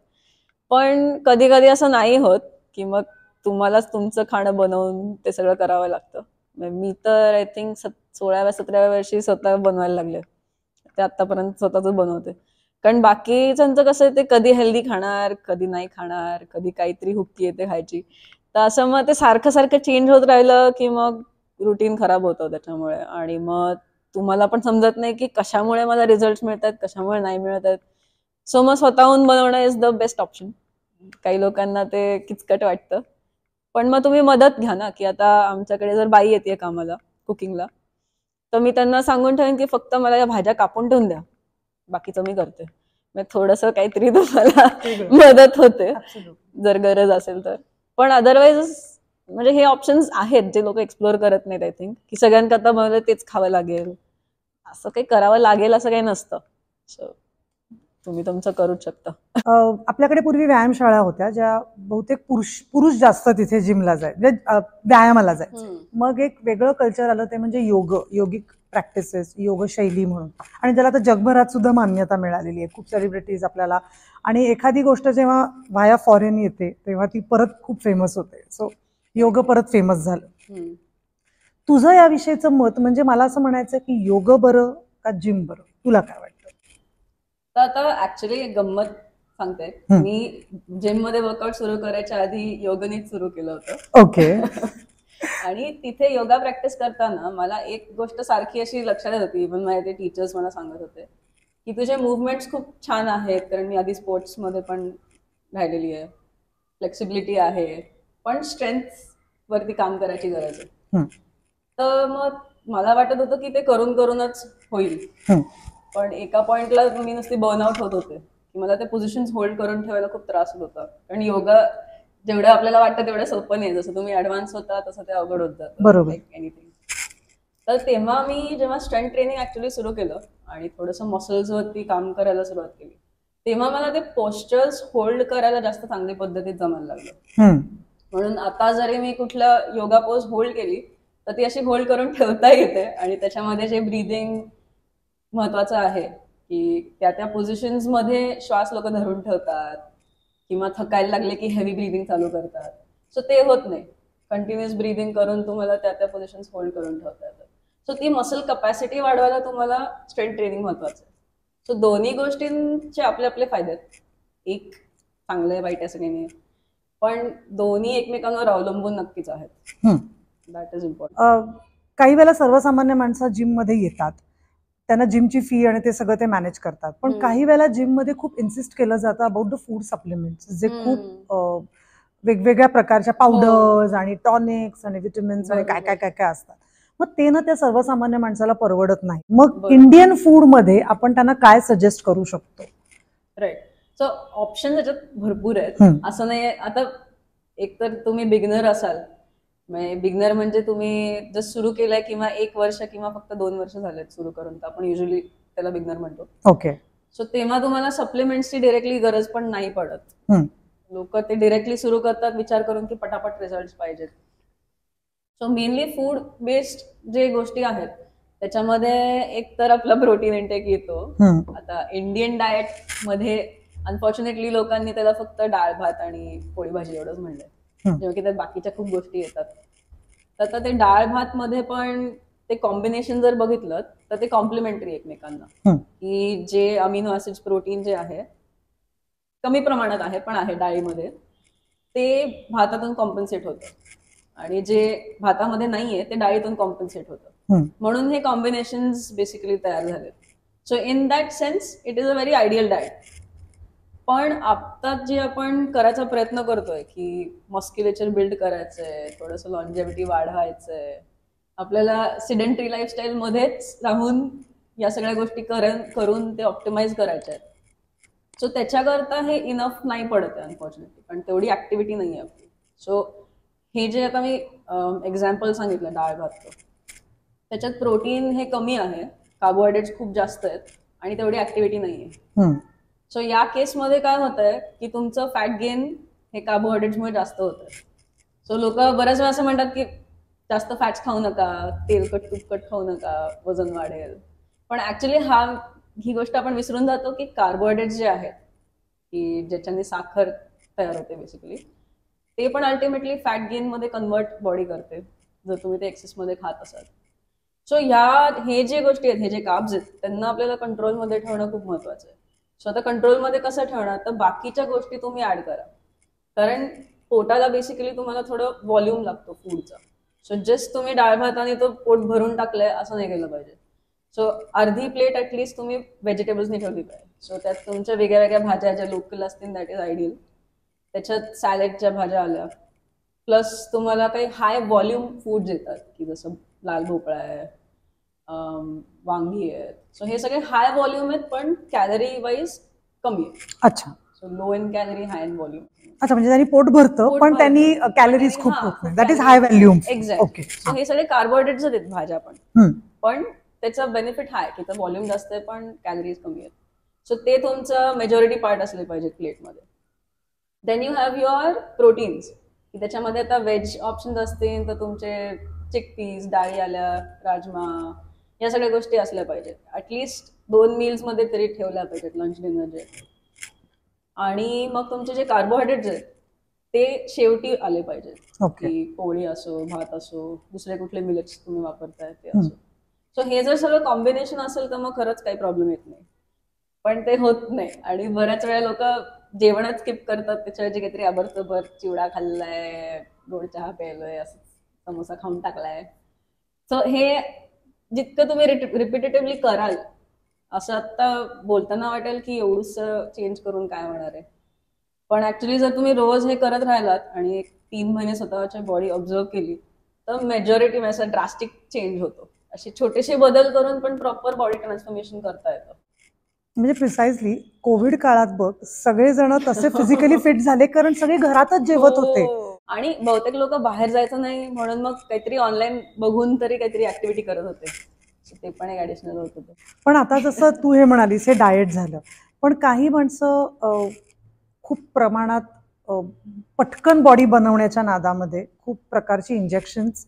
पण कधी कधी असं नाही होत, की मग तुम्हालाच तुमचं खाणं बनवून ते सगळं करावं लागतं. मी तर आय थिंक 16व्या-17व्या वर्षी स्वतः बनवायला लागले. ते आतापर्यंत स्वतःच बनवते. कारण बाकीच्यांचं कसं आहे, ते कधी हेल्दी खाणार, कधी नाही खाणार, कधी काहीतरी हुक्की येते खायची. तर असं मग ते सारखं सारखं चेंज होत राहिलं की मग रुटीन खराब होतं त्याच्यामुळे. आणि मग तुम्हाला पण समजत नाही की कशामुळे मला रिझल्ट मिळतात, कशामुळे नाही मिळत आहेत. सो मग स्वतःहून बनवणं इज द बेस्ट ऑप्शन. काही लोकांना ते किचकट वाटतं, पण मग तुम्ही मदत घ्या ना, की आता आमच्याकडे जर बाई येते कामाला कुकिंगला, तर मी त्यांना सांगून ठेवेन की फक्त मला या भाज्या कापून ठेवून द्या, बाकीचं मी करते. मग थोडंसं काहीतरी तुम्हाला मदत होते जर गरज असेल तर. पण अदरवाईज म्हणजे हे ऑप्शन्स आहेत जे लोक एक्सप्लोर करत नाहीत. आय थिंक की सगळ्यांकरता मला तेच खावं लागेल, असं काही करावं लागेल असं काही नसतं. सो तुम्ही तुमचं करूच शकता. आपल्याकडे पूर्वी व्यायामशाळा होत्या ज्या बहुतेक पुरुष जास्त तिथे जिमला जायचे, व्यायामाला जायचे. मग एक वेगळं कल्चर आलं, ते म्हणजे योगिक प्रॅक्टिसेस, योग शैली म्हणून, आणि त्याला तर जगभरात सुद्धा मान्यता मिळालेली आहे. खूप सेलिब्रिटीज आपल्याला, आणि एखादी गोष्ट जेव्हा व्हाया फॉरेन येते तेव्हा ती परत खूप फेमस होते. सो योग परत फेमस झालं. तुझं याविषयीचं मत, म्हणजे मला असं म्हणायचं की योग बरं का जिम बरं, तुला काय वाटतं? तर आता ऍक्च्युली एक गंमत सांगते. मी जिम मध्ये वर्कआउट सुरू करायच्या आधी योगनीच सुरू केलं होतं. ओके. आणि तिथे योगा प्रॅक्टिस करताना मला एक गोष्ट सारखी अशी लक्षात येत होती, इव्हन माझे ते टीचर्स मला सांगत होते की तुझे मुवमेंट्स खूप छान आहेत, कारण मी आधी स्पोर्ट्स मध्ये पण राहिलेली आहे, फ्लेक्सिबिलिटी आहे, पण स्ट्रेंथ वरती काम करायची गरज आहे. तर मग मला वाटत होतं की ते करून करूनच होईल. पण एका पॉइंटला मी नुसती बर्नआउट होत होते, की मला ते पोझिशन्स होल्ड करून ठेवायला खूप त्रास होत होता. कारण योगा जेवढं आपल्याला वाटतं तेवढं सोपं नाही. जसं तुम्ही ऍडव्हान्स होता तसं ते अवघड होत जातं. बरोबर. एनिथिंग. तर तेव्हा मी जेव्हा स्ट्रेंथ ट्रेनिंग ऍक्च्युली सुरू केलं आणि थोडंसं मसल्स वरती काम करायला सुरुवात केली, तेव्हा मला ते पोस्चर्स होल्ड करायला जास्त चांगल्या पद्धतीत जमायला लागलं. म्हणून आता जरी मी कुठलं योगा पोज होल्ड केली तर ती अशी होल्ड करून ठेवता येते. आणि त्याच्यामध्ये जे ब्रीदिंग महत्वाचं आहे, की त्या त्या पोझिशन्स मध्ये श्वास लोक धरून ठेवतात किंवा थकायला लागले की हेवी ब्रीदिंग चालू करतात. सो ते होत नाही. कंटिन्युअस ब्रीदिंग करून तुम्हाला त्या त्या पोझिशन्स होल्ड करून ठेवता येतात. सो ती मसल कपॅसिटी वाढवायला तुम्हाला स्ट्रेंथ ट्रेनिंग महत्वाचं आहे. सो दोन्ही गोष्टींचे आपले आपले फायदे आहेत. एक चांगलं आहे, वाईट असं काही नाही, पण दोन्ही एकमेकांवर अवलंबून नक्कीच आहेत. That is important. काही वेळेला सर्वसामान्य माणसं जिम मध्ये येतात, त्यांना जिमची फी आणि ते सगळं ते मॅनेज करतात, पण काही वेळेला जिम मध्ये खूप इन्सिस्ट केलं जातं अबाउट द फूड सप्लिमेंट्स, जे खूप वेगवेगळ्या प्रकारच्या पावडर्स आणि टॉनिक्स आणि विटॅमिन्स आणि काय काय काय काय असतात. मग ते ना त्या सर्वसामान्य माणसाला परवडत नाही. मग इंडियन फूड मध्ये आपण त्यांना काय सजेस्ट करू शकतो? राईट. सो ऑप्शन त्याच्यात भरपूर आहेत. असं नाही, आता एकतर तुम्ही बिगनर असाल, बिगनर म्हणजे तुम्ही जस्ट सुरू केलंय किंवा 1 वर्ष किंवा फक्त 2 वर्ष झालेत सुरू करून, तर आपण युजली त्याला बिगनर म्हणतो. ओके. सो तेव्हा तुम्हाला सप्लिमेंट्सची डिरेक्टली गरज पण नाही पडत. लोक ते डिरेक्टली सुरू करतात विचार करून की पटापट रिझल्ट पाहिजेत. सो मेनली फूड बेस्ड जे गोष्टी आहेत त्याच्यामध्ये एक तर आपला प्रोटीन इंटेक येतो. आता इंडियन डाएट मध्ये अनफॉर्च्युनेटली लोकांनी त्याला फक्त डाळ भात आणि पोळी भाजी एवढंच म्हणलंय, जेव्हा की त्यात बाकीच्या खूप गोष्टी येतात. तर आता ते डाळ भात मध्ये पण ते कॉम्बिनेशन जर बघितलं तर ते कॉम्प्लिमेंटरी एकमेकांना, की जे अमिनो ऍसिड्स प्रोटीन जे आहे कमी प्रमाणात आहे पण आहे डाळीमध्ये, ते भातातून कॉम्पन्सेट होतं, आणि जे भातामध्ये नाहीये ते डाळीतून कॉम्पन्सेट होतं. म्हणून हे कॉम्बिनेशन्स बेसिकली तयार झाले. So in that sense it is a very ideal diet. पण आता जे आपण करायचा प्रयत्न करतोय की मस्क्युलेचर बिल्ड करायचंय, थोडंसं लॉन्जेव्हिटी वाढवायचंय, आपल्याला सिडेंटरी लाईफस्टाईल मध्येच राहून या सगळ्या गोष्टी करून ते ऑप्टिमाइज करायचे आहेत. सो त्याच्याकरता हे इनफ नाही पडत आहे अनफॉर्च्युनेटली, पण तेवढी ऍक्टिव्हिटी नाही आहे आपली. सो हे जे आता मी एक्झाम्पल सांगितलं डाळ भातचं, त्याच्यात प्रोटीन हे कमी आहे, कार्बोहायड्रेट्स खूप जास्त आहेत आणि तेवढी ऍक्टिव्हिटी नाही आहे. सो या केसमध्ये काय होतंय की तुमचं फॅट गेन हे कार्बोहायड्रेट्समुळे जास्त होतंय. सो लोक बऱ्याच वेळा असं म्हणतात की जास्त फॅट्स खाऊ नका, तेलकट तुपकट खाऊ नका, वजन वाढेल. पण ऍक्च्युली ही गोष्ट आपण विसरून जातो की कार्बोहायड्रेट्स जे आहेत की ज्याच्याने साखर तयार होते बेसिकली, ते पण अल्टिमेटली फॅट गेन मध्ये कन्वर्ट बॉडी करते जर तुम्ही ते एक्सेस मध्ये खात असाल. सो हे जे गोष्टी आहेत, हे जे कार्ब्स आहेत, त्यांना आपल्याला कंट्रोलमध्ये ठेवणं खूप महत्वाचं आहे. सो आता कंट्रोलमध्ये कसं ठेवणार, तर बाकीच्या गोष्टी तुम्ही ऍड करा. कारण पोटाला बेसिकली तुम्हाला थोडं व्हॉल्यूम लागतो फूडचा. सो जस्ट तुम्ही डाळ भात आणि तो पोट भरून टाकलंय असं नाही केलं पाहिजे. सो अर्धी प्लेट ऍटलीस्ट तुम्ही व्हेजिटेबल्सनी ठेवली पाहिजे. सो त्यात तुमच्या वेगळ्या वेगळ्या भाज्या ज्या लोकल असतील दॅट इज आयडियल. त्याच्यात सॅलेडच्या भाज्या आल्या, प्लस तुम्हाला काही हाय व्हॉल्यूम फूड्स येतात की जसं लाल भोपळा आहे, वांगी आहेत. सो हे सगळे हाय व्हॉल्यूम आहेत पण कॅलरी वाईज कमी आहे. अच्छा. So low in calorie, high in volume. अच्छा, म्हणजे त्यांनी पोट भरतं पण त्यांनी कॅलरीज खूप होत नाही. That is hi volume. Exact. Okay. So हे सगळे कार्बोहायड्रेट्स आहेत भाज्या पण त्याचा बेनिफिट हाय की तर व्हॉल्यूम जास्त आहे पण कॅलरीज कमी आहेत. सो ते तुमचं मेजॉरिटी पार्ट असले पाहिजे प्लेटमध्ये. Then you have your proteins की त्याच्यामध्ये आता व्हेज ऑप्शन्स असतील तर तुमचे चिकपीस, डाळी आल्या, राजमा, या सगळ्या गोष्टी असल्या पाहिजेत. ऍटलिस्ट 2 meals मध्ये तरी ठेवल्या पाहिजेत, लंच डिनर जे. आणि मग तुमचे जे कार्बोहायड्रेट्स आहेत ते शेवटी आले पाहिजेत. की पोळी असो, भात असो, दुसरे कुठले मिलेट्स तुम्ही वापरताय ते असो. सो हे जर सगळं कॉम्बिनेशन असेल तर मग खरंच काही प्रॉब्लेम येत नाही. पण ते होत नाही आणि बऱ्याच वेळा लोक जेवणच स्किप करतात, त्याच्याऐवजी काहीतरी आबरतोबर चिवडा खाल्लाय, गोड चहा प्यायलोय, असं समोसा खाऊन टाकलाय. सो हे जितकं तुम्ही रिपिटेटिव्हली कराल, असं आता बोलताना वाटेल की एवढंच चेंज करून काय होणार आहे. पण ऍक्च्युली जर तुम्ही रोज हे करत राहिलात आणि 3 महिने स्वतःची बॉडी ऑब्झर्व केली तर मेजॉरिटी म्हणजे ड्रास्टिक चेंज होतो. असे छोटेसे बदल करून पण प्रॉपर बॉडी ट्रान्सफॉर्मेशन करता येतं. म्हणजे प्रिसाइजली कोविड काळात बघ सगळेजण तसे फिजिकली फिट झाले कारण सगळे घरातच जेवत होते. आणि बहुतेक लोक बाहेर जायचं नाही म्हणून मग काहीतरी ऑनलाईन बघून तरी काहीतरी ऍक्टिव्हिटी करत होते. ते पण एक ऍडिशनल होत होतं. पण आता जसं तू हे म्हणालीस हे डाएट झालं, पण काही माणसं खूप प्रमाणात पटकन बॉडी बनवण्याच्या नादामध्ये खूप प्रकारची इंजेक्शन्स,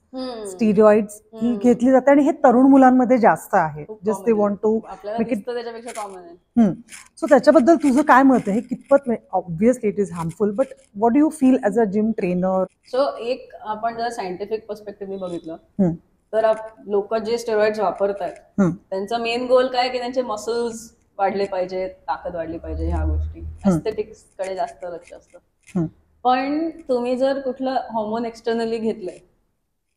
स्टिरॉइड्स ही घेतली जाते आणि हे तरुण मुलांमध्ये जास्त आहे. Just they want to make it. त्याच्यापेक्षा कॉमन आहे. सो त्याच्याबद्दल तुझं काय मत आहे? कितपत obviously it is harmful, but what do you feel as a gym trainer? So एक आपण जर सायंटिफिक पर्स्पेक्टिव्ह बघितलं तर लोक जे स्टेरॉइड्स वापरतात त्यांचा मेन गोल काय की त्यांचे मसल्स वाढले पाहिजे, ताकद वाढली पाहिजे, ह्या गोष्टी. एस्थेटिक्स कडे जास्त लक्ष असतं. पण तुम्ही जर कुठलं हॉर्मोन एक्सटर्नली घेतलंय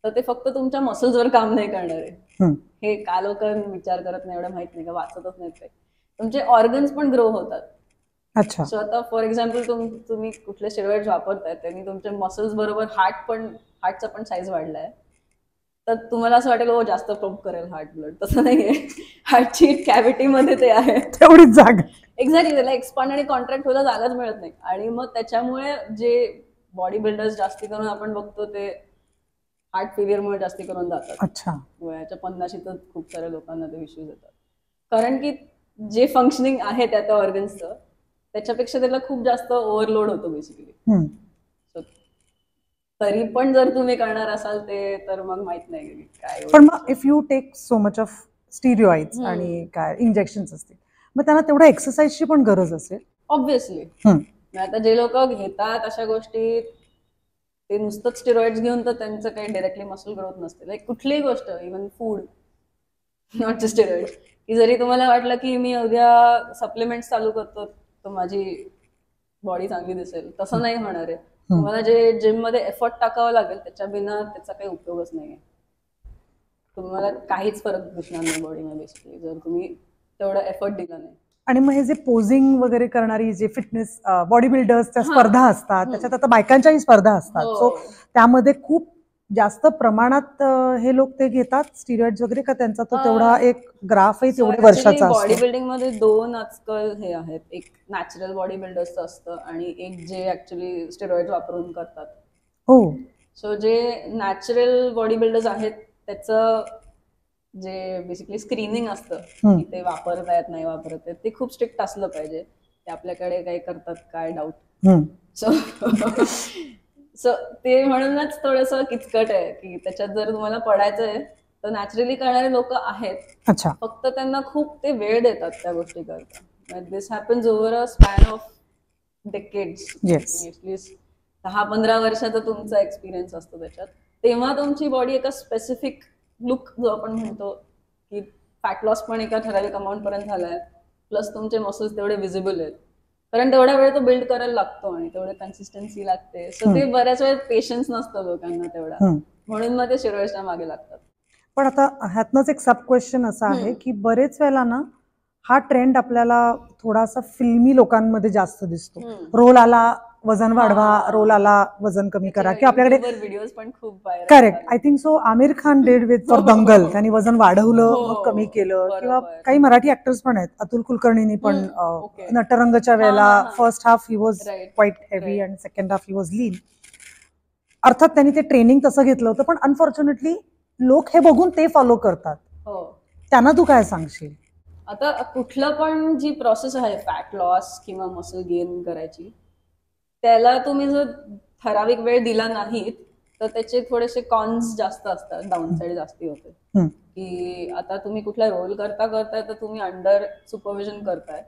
तर ते फक्त तुमच्या मसल्सवर काम नाही करणार आहे. हे का लोक विचार करत नाही एवढं माहित नाही का, वाचतच नाही ते. तुमचे ऑर्गन्स पण ग्रो होतात. अच्छा. सो आता फॉर एक्झाम्पल तुम्ही कुठले स्टेरॉइड्स वापरताय त्यांनी तुमच्या मसल्स बरोबर हार्टचा पण साईज वाढलाय तर तुम्हाला असं वाटेल हो जास्त पंप करेल हार्ट ब्लड. तसं नाहीये. हार्टची कॅव्हिटी मध्ये ते आहे तेवढीच जागा. एक्झॅक्टली. त्याला एक्सपांड आणि कॉन्ट्रॅक्ट व्हायला जागाच मिळत नाही. आणि मग त्याच्यामुळे जे बॉडी बिल्डर्स जास्ती करून आपण बघतो ते हार्ट फेलियरमुळे जास्ती करून जातात. अच्छा. वयाच्या 50शीतच खूप साऱ्या लोकांना ते इश्यूज येतात. कारण की जे फंक्शनिंग आहे त्या ऑर्गन्सचं त्याच्यापेक्षा त्याला खूप जास्त ओव्हरलोड होतो बेसिकली. तरी पण जर तुम्ही करणार असाल ते तर मग माहित नाही काय. पण मग if you take so much of steroids आणि काय इंजेक्शन्स असतील मग त्यांना तेवढ्या एक्सरसाइजची पण गरज असेल. ऑब्व्हियसली. आता जे लोक घेतात अशा गोष्टी ते नुसतंच स्टिरॉइड्स घेऊन तर त्यांचं काही डायरेक्टली मसल ग्रोथ नसते. लाईक कुठलीही गोष्ट, even food, not just steroids, की जरी तुम्हाला वाटलं की मी उद्या सप्लिमेंट्स चालू करतो तर माझी बॉडी चांगली दिसेल, तसं नाही होणार आहे. तुम्हाला जे जिम मध्ये एफर्ट टाकावं लागेल त्याच्या बिना त्याचा काही उपयोगच नाहीये. तुम्हाला काहीच फरक दिसणार नाही बॉडीमध्ये बेसिकली जर तुम्ही तेवढा एफर्ट दिला नाही. आणि मग हे जे पोझिंग वगैरे करणारी जे फिटनेस बॉडी बिल्डर्सच्या स्पर्धा असतात त्याच्यात आता बायकांच्याही स्पर्धा असतात. सो त्यामध्ये खूप जास्त प्रमाणात हे लोक ते घेतात स्टिरॉइड्स वगैरे का त्यांचा तो तेवढा एक ग्राफही तेवढे वर्षाचा असतो? बॉडी बिल्डिंग मध्ये 2 आजकाल हे आहेत. एक नॅचरल बॉडी बिल्डर्सचं असतं आणि एक जे ऍक्च्युली स्टेरॉइड वापरून करतात. हो. सो जे नॅचरल बॉडी बिल्डर्स आहेत त्याचं जे बेसिकली स्क्रीनिंग असतं की ते वापरतायत नाही वापरत आहेत ते खूप स्ट्रिक्ट असलं पाहिजे. ते आपल्याकडे काही करतात काय डाऊट. सो ते म्हणूनच थोडस किचकट आहे की त्याच्यात जर तुम्हाला पडायचंय तर नॅचरली करणारे लोक आहेत, फक्त त्यांना खूप ते वेळ देतात त्या गोष्टी करता. This happens over a span of decades, at least 10-15 वर्षाचा तुमचा एक्सपिरियन्स असतो त्याच्यात. तेव्हा तुमची बॉडी एका स्पेसिफिक लुक जो आपण म्हणतो की फॅट लॉस पण एका ठराविक अमाऊंट पर्यंत झालाय, प्लस तुमचे मसल्स तेवढे विजिबल आहेत, कारण तेवढा वेळ तो बिल्ड करायला लागतो आणि तेवढे कन्सिस्टन्सी लागते. सो ते बऱ्याच वेळ पेशन्स नसतं लोकांना तेवढा, म्हणून मग ते स्टेरॉइड्सच्या मागे लागतात. पण आता ह्यातनंच एक सब क्वेश्चन असा आहे की बरेच वेळेला ना हा ट्रेंड आपल्याला थोडासा फिल्मी लोकांमध्ये जास्त दिसतो. रोल आला वजन वाढवा, रोल आला वजन कमी करा, की आपल्याकडे व्हिडिओज पण खूप correct. I think so Aamir Khan dead with for दंगल, त्यांनी वजन वाढवलं मग कमी केलं. किंवा काही मराठी ऍक्टर्स पण आहेत, अतुल कुलकर्णींनी पण नटरंगच्या वेळेला first half he was quite heavy and second half he was lean. अर्थात त्यांनी ते ट्रेनिंग तसं घेतलं होतं, पण अनफॉर्च्युनेटली लोक हे बघून ते फॉलो करतात. त्यांना तू काय सांगशील? आता कुठलं पण जी प्रोसेस आहे फॅट लॉस किंवा मसल गेन करायची, त्याला तुम्ही जर ठराविक वेळ दिला नाहीत तर त्याचे थोडेसे कॉन्स जास्त असतात, डाऊनसाइड जास्ती होते. की आता तुम्ही कुठला रोल करताय तर तुम्ही अंडर सुपरविजन करताय,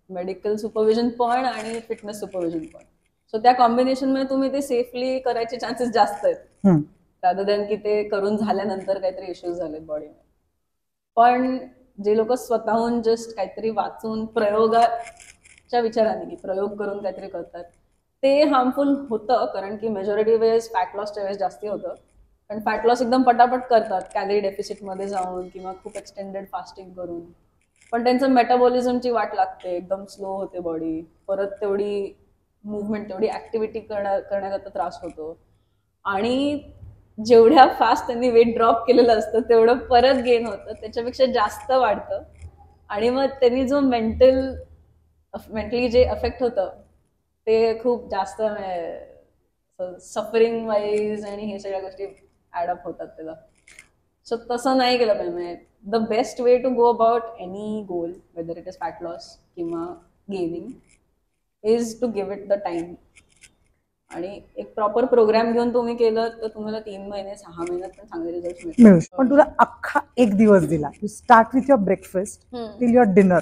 मेडिकल सुपरविजन पण आणि फिटनेस सुपरविजन पण. सो त्या कॉम्बिनेशन मध्ये तुम्ही ते सेफली करायचे चान्सेस जास्त आहेत, रादर दॅन की ते करून झाल्यानंतर काहीतरी इश्यूज झालेत बॉडीमध्ये. पण जे लोक स्वतःहून जस्ट काहीतरी वाचून प्रयोगाच्या विचाराने की प्रयोग करून काहीतरी करतात, ते हार्मफुल होतं, कारण की मेजॉरिटी वेळेस फॅट लॉसच्या वेळेस जास्ती होतं. पण फॅट लॉस एकदम पटापट करतात कॅलरी डेफिसिटमध्ये जाऊन किंवा खूप एक्सटेंडेड फास्टिंग करून, पण त्यांचं मेटाबॉलिझमची वाट लागते, एकदम स्लो होते बॉडी, परत तेवढी मुवमेंट तेवढी ऍक्टिव्हिटी करण्याकरता त्रास होतो. आणि जेवढ्या फास्ट त्यांनी वेट ड्रॉप केलेलं असतं तेवढं परत गेन होतं, त्याच्यापेक्षा जास्त वाढतं. आणि मग त्यांनी जो मेंटली जे अफेक्ट होतं ते खूप जास्त सफरिंग वाईज आणि हे सगळ्या गोष्टी ऍडअप होतात त्याला. सो तसं नाही केलं पाहिजे. The best way to go about any goal, whether it is fat loss किंवा gaining, is to give it the time. आणि एक प्रॉपर प्रोग्राम घेऊन तुम्ही केलं तर तुम्हाला 3 महिने 6 महिन्यात पण चांगले रिझल्ट मिळू शकतात. पण तुला अख्खा एक दिवस दिला, you start with your breakfast till your dinner,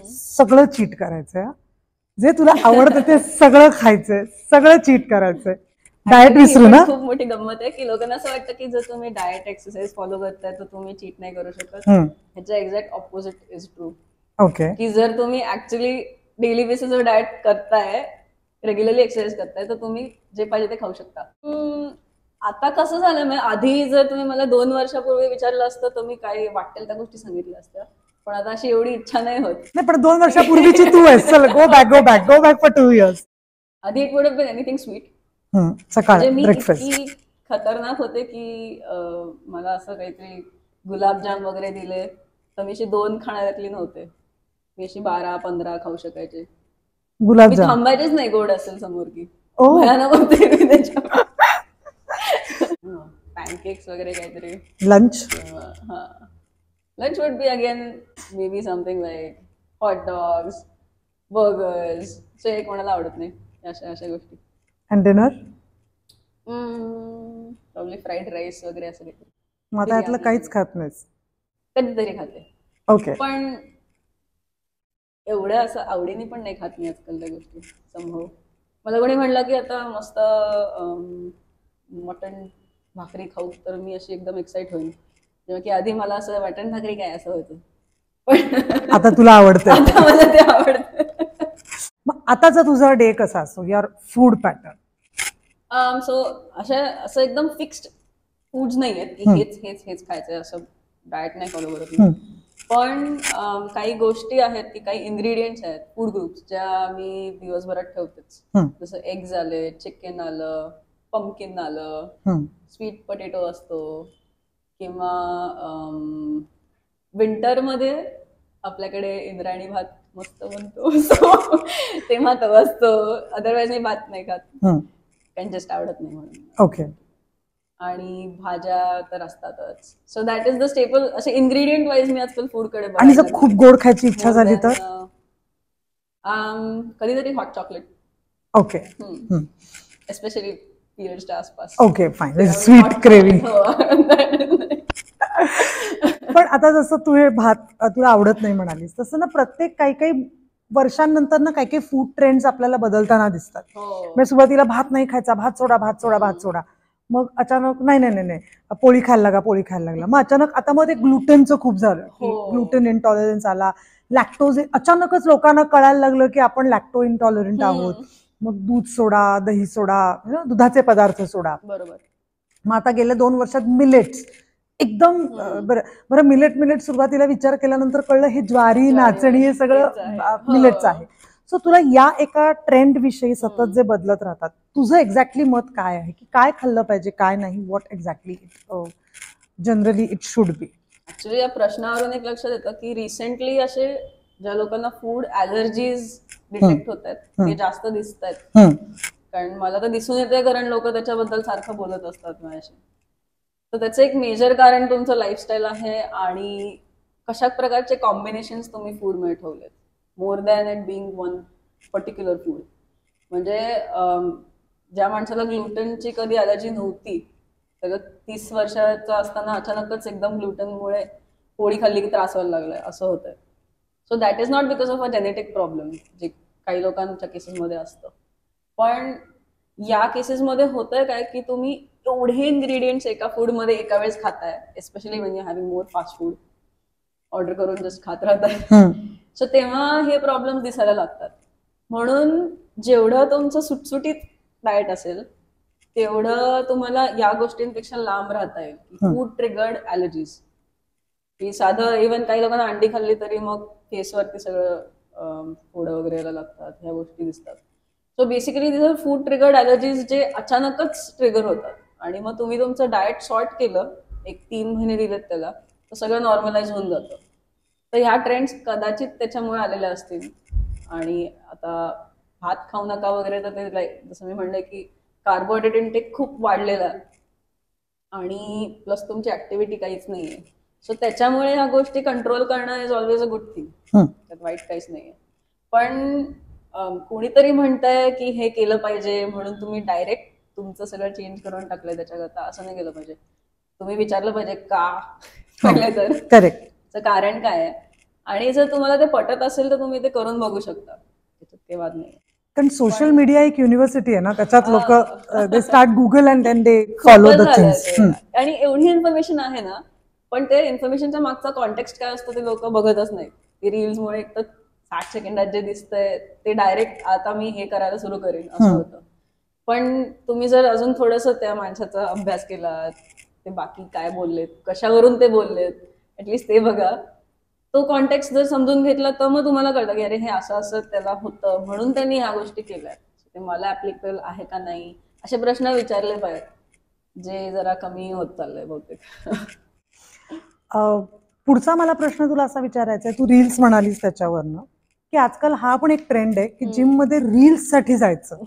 सगळं चीट करायचंय, जे तुला आवडतं ते सगळं खायचंय, सगळं चीट करायचंय, डाएट विसरू ना. खूप मोठी गंमत आहे की लोकांना असं वाटतं की जर तुम्ही डाएट एक्सरसाइज फॉलो करताय तर तुम्ही चीट नाही करू शकत. ह्याचं exact opposite is true. Okay. की जर तुम्ही ऍक्च्युली डेली बेसिसवर डाएट करताय, रेग्युलरली एक्सरसाइज करताय, तर तुम्ही जे पाहिजे ते खाऊ शकता. आता कसं झालं, म्हणजे आधी जर तुम्ही मला 2 वर्षापूर्वी विचारलं असतं तर मी काही वाटेल त्या गोष्टी सांगितल्या असत्या, पण आता अशी एवढी इच्छा नाही होत. नाही, पण 2 वर्षापूर्वीची तू आहेस. चल गो बॅक फॉर 2 years. आधी it would have been anything sweet. सकाळी मी इतकी खतरनाक होते की मला असं काहीतरी गुलाबजाम वगैरे दिले तर मी अशी 2 खाण्यातली नव्हते, मी अशी 12-15 खाऊ शकायचे. गुलाबजाम थांबायचेच नाही गोड असेल समोर की भयानक होते त्याच्या. पॅनकेक्स वगैरे काहीतरी lunch. Lunch would be again may be something like hot dogs, burgers. So एक कोणाला आवडत नाही अशा गोष्टी. And dinner probably fried rice वगैरे असं काहीतरी. मग त्यातलं काहीच खात नाहीस? कधीतरी खाते. ओके. पण एवढं असं आवडीने पण नाही खात मी आजकाल त्या गोष्टी. संभव मला कोणी म्हणलं की आता मस्त मटण भाकरी खाऊ तर मी अशी एकदम एक्साइट होईल, जेव्हा की आधी मला असं मटण भाकरी काय असं होतं, पण आता तुला आवडतं. आता मला ते आवडतं. मग आताचा तुझा डे कसा असतो, युअर फूड पॅटर्न? सो असं एकदम फिक्स्ड फूड्स नाही आहेत की हेच हेच हेच खायचंय, असं डाएट नाही फॉलो करत मी. पण काही गोष्टी आहेत की काही इन्ग्रेडियंट्स आहेत, फूड ग्रुप्स ज्या मी दिवसभरात ठेवतेच. जसं एग झाले, चिकन आलं, पंपकिन आलं, स्वीट पोटॅटो असतो, किंवा विंटरमध्ये आपल्याकडे इंद्रायणी भात मस्त बनतो तेव्हा तो असतो. अदरवाईज मी भात नाही खात, कंजेस्ट आवडत नाही म्हणून. ओके. आणि भाज्या तर असतातच. So that is the staple. असे इन्ग्रेडियंट वाईज मी आजकाल फूड कडे. आणि जर खूप गोड खायची इच्छा झाली तर कधीतरी हॉट चॉकलेट. ओके एस्पेशली पिरियड्सच्या आसपास. Okay fine, sweet craving. पण आता जसं तू हे भात तुला आवडत नाही म्हणालीस, तसं ना प्रत्येक काही काही वर्षांनंतर ना काही काही फूड ट्रेंड्स आपल्याला बदलताना दिसतात. म्हणजे सुरुवातीला भात नाही खायचा, भात सोडा भात सोडा भात सोडा, मग अचानक नाही नाही नाही नाही पोळी खायला लागला, मग अचानक आता मग ते ग्लुटेनचं खूप झालं, ग्लुटेन इंटॉलरन्स आला, लॅक्टोज, अचानकच लोकांना कळायला लागलं की आपण लॅक्टो इंटॉलरंट आहोत. मग दूध सोडा, दही सोडा, दुधाचे पदार्थ सोडा. बरोबर. मग आता गेल्या 2 वर्षात मिलेट्स एकदम बरं मिलेट सुरुवातीला विचार केल्यानंतर कळलं हे ज्वारी, नाचणी हे सगळं मिलेट्स आहे. सो तुला या एका ट्रेंड विषयी सतत जे बदलत राहतात, तुझं एक्झॅक्टली मत काय आहे की काय खाल्लं पाहिजे, काय नाही, what exactly generally it should be? Actually या प्रश्नावरून एक लक्षात येतं की रिसेंटली असे ज्या लोकांना फूड ॲलर्जीज डिटेक्ट होत आहेत ते जास्त दिसत आहेत. कारण मला तर दिसून येते, कारण लोक त्याच्याबद्दल सारखं बोलत असतात माझ्याशी. तर त्याचं एक मेजर कारण तुमचं लाईफस्टाईल आहे आणि कशा प्रकारचे कॉम्बिनेशन्स तुम्ही फूड मध्ये ठेवलेत, more than it being one particular food. म्हणजे ज्या माणसाला ग्लुटेनची कधी ॲलर्जी नव्हती, त्याला 30 वर्षाचा असताना अचानकच एकदम ग्लुटेनमुळे पोळी खाल्ली की त्रास व्हायला लागलाय, असं होतंय. So that is not because of a genetic problem, जे काही लोकांच्या केसेसमध्ये असतं. पण या केसेसमध्ये होतंय काय की तुम्ही एवढे इन्ग्रेडियंट्स एका फूडमध्ये एका वेळेस खाताय, especially Wien you having more fast food, order करून जस्ट खात राहताय. सो तेव्हा हे प्रॉब्लेम दिसायला लागतात. म्हणून जेवढं तुमचं सुटसुटीत डाएट असेल तेवढं तुम्हाला या गोष्टींपेक्षा लांब राहता येईल. फूड ट्रिगर्ड ॲलर्जीज, की साधं इव्हन काही लोकांना अंडी खाल्ली तरी मग फेसवरती सगळं फोड वगैरे यायला लागतात, ह्या गोष्टी दिसतात. सो बेसिकली दिस आर फूड ट्रिगर्ड ॲलर्जीज जे अचानकच ट्रिगर होतात. आणि मग तुम्ही तुमचं डाएट सॉर्ट केलं, एक 3 महिने दिलेत त्याला, तर सगळं नॉर्मलाइज होऊन जातं. तर ह्या ट्रेंड्स कदाचित त्याच्यामुळे आलेल्या असतील. आणि आता भात खाऊ नका वगैरे, तर ते लाईक जसं मी म्हणलं की कार्बोहायड्रेट इंटेक खूप वाढलेला आहे आणि प्लस तुमची ऍक्टिव्हिटी काहीच नाहीये. सो त्याच्यामुळे ह्या गोष्टी कंट्रोल करणं is always a good thing, त्यात वाईट काहीच नाहीये. पण कोणीतरी म्हणतंय की हे केलं पाहिजे म्हणून तुम्ही डायरेक्ट तुमचं सगळं चेंज करून टाकलंय त्याच्याकरता, असं नाही केलं पाहिजे. तुम्ही विचारलं पाहिजे का पहिले तर त्याचं कारण काय आहे, आणि जर तुम्हाला ते पटत असेल तर तुम्ही ते करून बघू शकता, त्याच्यात काही वाद नाही. कारण सोशल मीडिया एक युनिव्हर्सिटी आहे ना, त्याच्यात लोक they start Google and then they follow the things. आणि एवढी इन्फॉर्मेशन आहे ना, पण ते इन्फॉर्मेशनच्या मागचा कॉन्टेक्स्ट काय असतो ते लोक बघतच नाहीत. ते रील्समुळे एक तर 60 सेकंदात जे दिसतंय ते डायरेक्ट आता मी हे करायला सुरू करेन असं होतं. पण तुम्ही जर अजून थोडंसं त्या माणसाचा अभ्यास केला, ते बाकी काय बोललेत, कशावरून ते बोललेत, ऍटलीस्ट ते बघा, तो कॉन्टेक्स्ट जर समजून घेतला तर मग तुम्हाला कळतं की अरे हे असं असं त्याला होतं म्हणून त्यांनी ह्या गोष्टी केल्या, ते मला ऍप्लिकेबल आहे का नाही, असे प्रश्न विचारले पाहिजे, जे जरा कमी होत चाललंय बहुतेक. पुढचा मला प्रश्न तुला असा विचारायचा आहे, तू रील्स म्हणालीस त्याच्यावरनं, की आजकाल हा पण एक ट्रेंड आहे की जिम मध्ये रील्स साठी जायचं,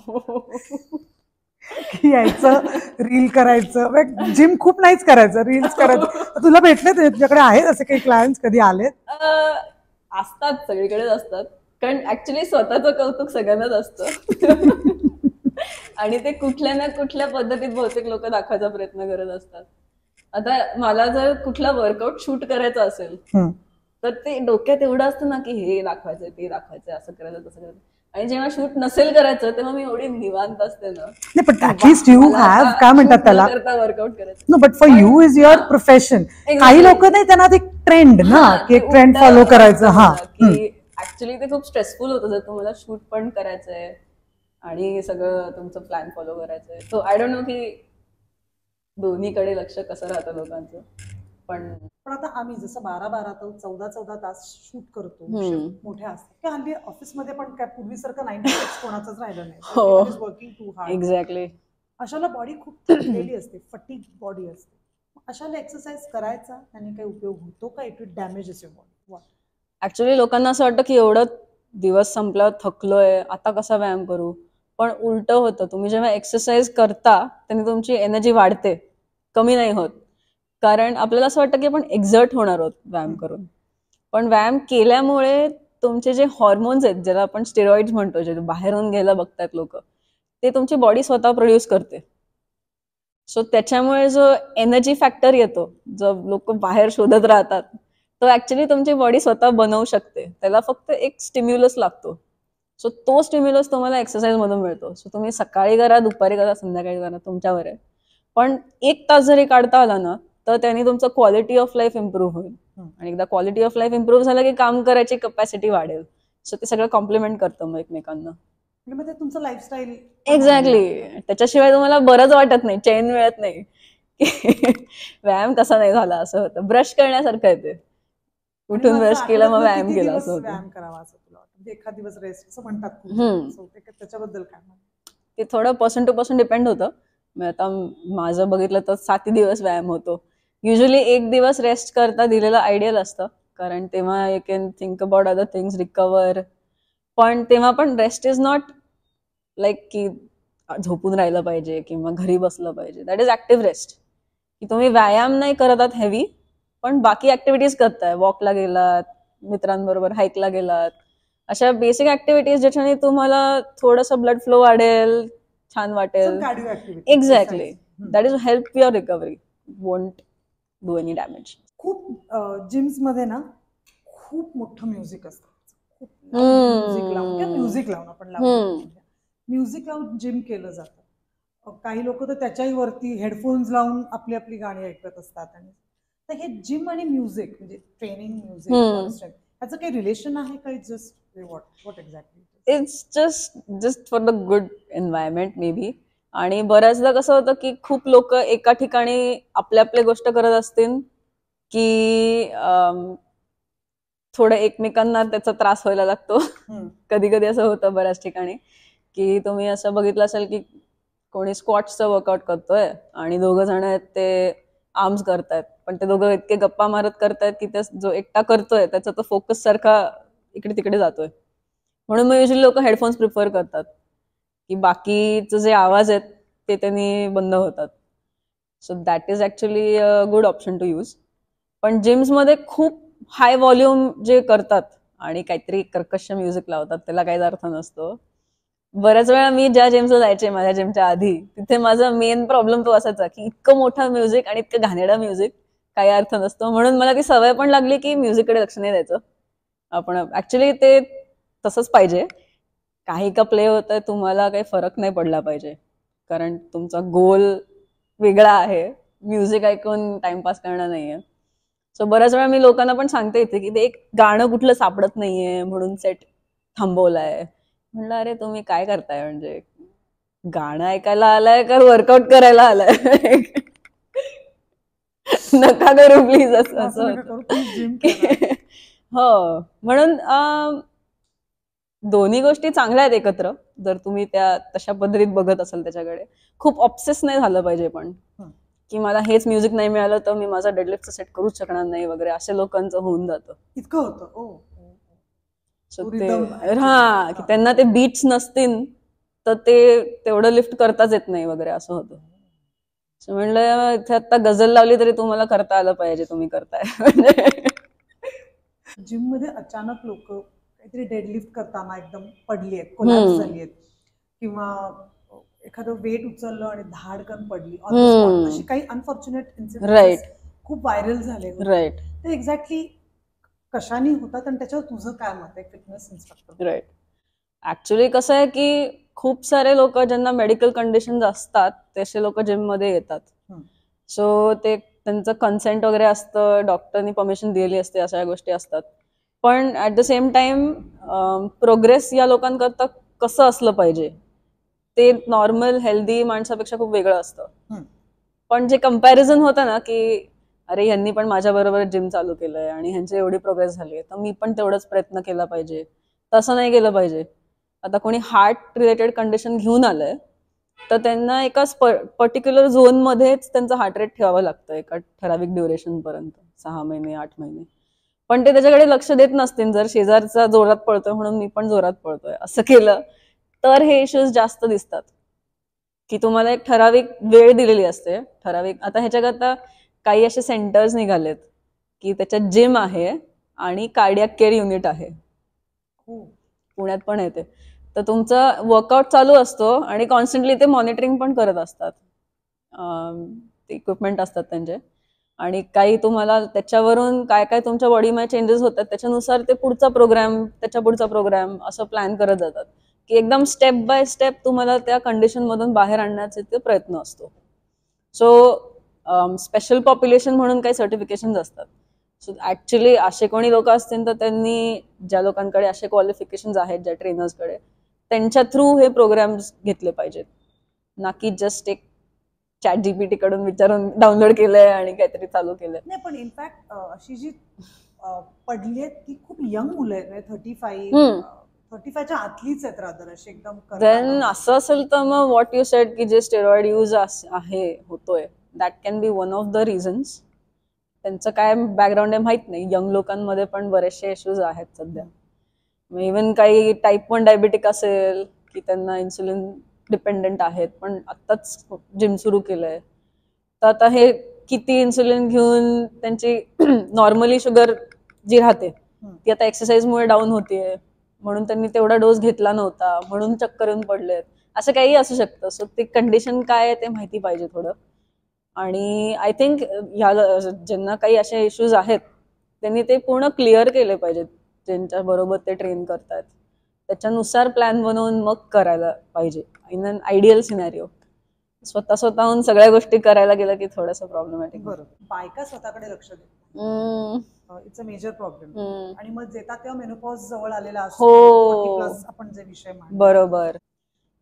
की यायचं रील करायचं, जिम खूप नाहीच करायचं, रील्स करायचं. तुला भेटले तुझ्याकडे आहेत असे काही क्लायंट्स, कधी आलेत? असतात, सगळीकडेच असतात, कारण ऍक्च्युली स्वतःचं कौतुक सगळ्यांनाच असतं आणि ते कुठल्या ना कुठल्या पद्धतीत बहुतेक लोक दाखवायचा प्रयत्न करत असतात. आता मला जर कुठला वर्कआउट शूट करायचा असेल तर ते डोक्यात एवढं असतं ना की हे दाखवायचंय, ते दाखवायचंय, असं करायचं, तसं करायचं. आणि जेव्हा शूट नसेल करायचं तेव्हा मी एवढी निवांत असते ना. बट ऍटलीस्ट यू हॅव, काय म्हणतात त्याला, वर्कआउट करायचं. No but for you is your profession. काही लोक नाही, त्यांना ते ट्रेंड ना, की एक ट्रेंड फॉलो करायचं. हा, की ऍक्च्युली ते खूप स्ट्रेसफुल होतं जर तुम्हाला शूट पण करायचंय आणि सगळं तुमचं प्लॅन फॉलो करायचंय. सो आय डोंट नो की दोन्हीकडे लक्ष कसं राहतं लोकांचं. पण आता आम्ही जसं 12-12 14 तास शूट करतो, मोठे असतात, की हल्ली ऑफिसमध्ये पण काय पूर्वीसारखं 9 to 6 कोणाचंच राहिलं नाही, वर्किंग टू हार्ड. एक्झॅक्टली. अशाला बॉडी खूप थकलेली असते, फटीग बॉडी असते. अशाला एक्सरसाइज करायचा त्याने काही उपयोग होतो का, it will damages your body? Actually लोकांना असं वाटतं की एवढं दिवस संपला, थकलोय, आता कसा व्यायाम करू. पण उलट होतं, तुम्ही जेव्हा एक्सरसाइज करता त्याने तुमची एनर्जी वाढते, कमी नाही होत. कारण आपल्याला असं वाटतं की आपण एक्झर्ट होणार आहोत व्यायाम करून, पण व्यायाम केल्यामुळे तुमचे जे हॉर्मोन्स आहेत, ज्याला आपण स्टेरॉइड्स म्हणतो, जे बाहेरून घ्यायला बघतात लोक, ते तुमची बॉडी स्वतः प्रोड्यूस करते. सो त्याच्यामुळे जो एनर्जी फॅक्टर येतो, जो लोक बाहेर शोधत राहतात, तो ऍक्च्युली तुमची बॉडी स्वतः बनवू शकते. त्याला फक्त एक स्टिम्युलस लागतो. सो तो स्टिम्युलस तुम्हाला एक्सरसाइज मधून मिळतो. सो तुम्ही सकाळी करा, दुपारी करा, संध्याकाळी करा, तुमच्यावर आहे. पण 1 तास जरी काढता आला ना, तर त्याने तुमचं क्वालिटी ऑफ लाईफ इम्प्रूव्ह होईल. आणि एकदा क्वालिटी ऑफ लाईफ इम्प्रूव्ह झालं की काम करायची कपॅसिटी वाढेल. सो ते सगळं कॉम्प्लिमेंट करतं मग एकमेकांना. तुमचं लाईफस्टाईल एक्झॅक्टली. त्याच्याशिवाय तुम्हाला बरंच वाटत नाही, चैन मिळत नाही. व्यायाम कसा नाही झाला असं होतं. ब्रश करण्यासारखं आहे ते. उठून ब्रश केला मग व्यायाम केला असं होतं. व्यायाम करावा असं तुला वाटतं? एखाद दिवस रेस्ट असं म्हणतात, त्याच्याबद्दल काय? ते थोडं पर्सन टू पर्सन डिपेंड होतं. आता माझं बघितलं तर 7 दिवस व्यायाम होतो. युजली 1 दिवस रेस्ट करता दिलेलं आयडियल असतं, कारण तेव्हा you can think about other things, recover. पण तेव्हा पण रेस्ट इज नॉट लाईक की झोपून राहिलं पाहिजे किंवा घरी बसलं पाहिजे. That is active rest. की तुम्ही व्यायाम नाही करत आहात हेवी, पण बाकी ऍक्टिव्हिटीज करताय. वॉकला गेलात, मित्रांबरोबर हाईकला गेलात, अशा बेसिक ऍक्टिव्हिटीज ज्याच्याने तुम्हाला थोडंसं ब्लड फ्लो वाढेल, छान वाटेल. Exactly. That is help your recovery, won't do any damage. खूप जिम्स मध्ये ना खूप मोठं म्युझिक असतं. म्युझिक लावून आपण म्युझिक लावून जिम केलं जातं. काही लोक तर त्याच्याही वरती हेडफोन्स लावून आपली आपली गाणी ऐकत असतात. आणि तर हे जिम आणि म्युझिक म्हणजे ट्रेनिंग म्युझिक ह्याचं काही रिलेशन आहे काही? Just what exactly? It's just for the good environment may be. आणि बऱ्याचदा कसं होतं की खूप लोक एका ठिकाणी आपल्या आपल्या गोष्ट करत असतील की थोडं एकमेकांना त्याचा त्रास व्हायला लागतो. कधी कधी असं होतं बऱ्याच ठिकाणी की तुम्ही असं बघितलं असेल की कोणी स्क्वॉट्सचं वर्कआउट करतोय आणि 2 जण आहेत ते आर्म्स करतायत, पण ते दोघं इतके गप्पा मारत करतायत की जो एकटा करतोय त्याचा तो फोकस सारखा इकडे तिकडे जातोय. म्हणून मग युजली लोक हेडफोन्स प्रिफर करतात की बाकीचे जे आवाज आहेत ते त्यांनी बंद होतात. So that is actually a good option to use. पण जिम्समध्ये खूप हाय व्हॉल्यूम जे करतात आणि काहीतरी कर्कश म्युझिक लावतात, त्याला काहीच अर्थ नसतो. बऱ्याच वेळा मी ज्या जिमला जायचे माझ्या जिमच्या आधी, तिथे माझा मेन प्रॉब्लेम तो असायचा की इतकं मोठं म्युझिक आणि इतकं घाणेरडं म्युझिक, काही अर्थ नसतो. म्हणून मला ती सवय पण लागली की म्युझिककडे लक्ष नाही द्यायचं. आपण ऍक्च्युली ते तसंच पाहिजे. काही का प्ले होतंय, तुम्हाला काही फरक नाही पडला पाहिजे, कारण तुमचा गोल वेगळा आहे, म्युझिक ऐकून टाइमपास करणं नाहीये. सो बऱ्याच वेळा मी लोकांना पण सांगते इथे की ते एक गाणं कुठलं सापडत नाहीये म्हणून सेट थांबवलाय. म्हणलं अरे तुम्ही काय करताय, म्हणजे गाणं ऐकायला आलाय का वर्कआउट करायला आलाय? नका करू प्लीज असं. हो, म्हणून दोन्ही गोष्टी चांगल्या आहेत एकत्र, जर तुम्ही त्या तशा पद्धतीत बघत असाल त्याच्याकडे. खूप ऑब्सेस नाही झालं पाहिजे पण की मला हेच म्युझिक नाही मिळालं तर मी माझा डेडलिफ्टचं सेट करूच शकणार नाही वगैरे, असे लोकांचं होऊन जातं. इतकं होतं. हा, की त्यांना ते बीट्स नसतील तर ते तेवढं लिफ्ट करताच येत नाही वगैरे असं होतं. म्हणलं इथे आता गझल लावली तरी तुम्हाला करता आलं पाहिजे, तुम्ही करताय. जिम मध्ये अचानक लोक काहीतरी डेडलिफ्ट करताना एकदम पडली आहेत, कोलॅप्स झाली आहेत, किंवा एखादं वेट उचललं आणि धाडकन पडली, अशी काही अनफॉर्च्युनेट इन्सिडेंट खूप व्हायरल झाले. राईट. ते एक्झॅक्टली कशाने होतात आणि त्याच्यावर तुझं काय मत आहे फिटनेस इन्स्ट्रक्टर? राईट. ऍक्च्युली कसं आहे की खूप सारे लोक ज्यांना मेडिकल कंडिशन असतात तसे लोक जिम मध्ये येतात. सो ते त्यांचं कन्सेंट वगैरे असतं, डॉक्टरनी परमिशन दिलेली असते, अशा गोष्टी असतात. पण at the same time progress या लोकांकरता कसं असलं पाहिजे ते नॉर्मल हेल्दी माणसापेक्षा खूप वेगळं असतं. पण जे कम्पॅरिझन होतं ना की अरे ह्यांनी पण माझ्या बरोबर जिम चालू केलंय आणि ह्यांची एवढी प्रोग्रेस झाली तर मी पण तेवढंच प्रयत्न केला पाहिजे, तसं नाही केलं पाहिजे. आता कोणी हार्ट रिलेटेड कंडिशन घेऊन आलंय तर त्यांना एका पर्टिक्युलर झोन मध्येच त्यांचं हार्ट रेट ठेवावं लागतं एका ठराविक ड्युरेशन पर्यंत, 6 महिने 8 महिने. पण ते त्याच्याकडे लक्ष देत नसतील. जर शेजारचा जोरात पळतोय म्हणून मी पण जोरात पळतोय असं केलं तर हे इश्यूज जास्त दिसतात. की तुम्हाला एक ठराविक वेळ दिलेली असते, ठराविक. आता ह्याच्याकरता काही असे सेंटर्स निघालेत की त्याच्यात जिम आहे आणि कार्डियाक केअर युनिट आहे. पुण्यात पण येते. तर तुमचं वर्कआउट चालू असतो आणि कॉन्स्टंटली ते मॉनिटरिंग पण करत असतात. इक्विपमेंट असतात त्यांचे, आणि काही तुम्हाला त्याच्यावरून काय काय तुमच्या बॉडीमध्ये चेंजेस होतात त्याच्यानुसार ते पुढचा प्रोग्राम, त्याच्या पुढचा प्रोग्राम असं प्लॅन करत जातात, की एकदम स्टेप बाय स्टेप तुम्हाला त्या कंडिशन मधून बाहेर आणण्याचे ते प्रयत्न असतो. सो स्पेशल पॉप्युलेशन म्हणून काही सर्टिफिकेशन असतात. सो ऍक्च्युली असे कोणी लोक असतील तर त्यांनी, ज्या लोकांकडे असे क्वालिफिकेशन आहेत ज्या ट्रेनर्सकडे, त्यांच्या थ्रू हे प्रोग्राम्स घेतले पाहिजेत, ना की जस्ट एक ChatGPT कडून विचारून डाउनलोड केलंय आणि काहीतरी चालू केलंय. नाही, पण इनफॅक्ट अशी जी पडली आहेत ती खूप यंग मुलं आहेत, 35च्या आतलीच आहेत रादर, अशी एकदम. देन असं असेल तर मग व्हॉट यू सेड की जे स्टेरॉइड यूज होतोय, that can be one of the reasons. त्यांचं काय बॅकग्राऊंड आहे माहित नाही. यंग लोकांमध्ये पण बरेचसे इश्यूज आहेत सध्या. इव्हन काही टाईप 1 डायबिटिक असेल की त्यांना इन्सुलिन डिपेंडंट आहेत, पण आत्ताच जिम सुरू केलंय, तर आता हे किती इन्सुलिन घेऊन त्यांची नॉर्मली शुगर जी राहते ती आता एक्सरसाइजमुळे डाऊन होतीये, म्हणून त्यांनी तेवढा डोस घेतला नव्हता, म्हणून चक्कर येऊन पडलेत, असं काही असू शकतं. सो ते कंडिशन काय आहे ते माहिती पाहिजे थोडं. आणि आय थिंक ह्या ज्यांना काही असे इश्यूज आहेत त्यांनी ते पूर्ण क्लिअर केले पाहिजेत, ज्यांच्या बरोबर ते ट्रेन करतात त्याच्यानुसार प्लॅन बनवून मग करायला पाहिजे. इन अन आयडियल सिनॅरिओ स्वतःहून सगळ्या गोष्टी करायला गेलं की थोडंसं प्रॉब्लेमॅटिक. बरोबर, बायका स्वतःकडे लक्ष देत, इट्स अ मेजर प्रॉब्लेम. आणि मग जेता तेव्हा मेनोपॉज जवळ आलेला असतो, आपण जे विषय मांडतो. बरोबर.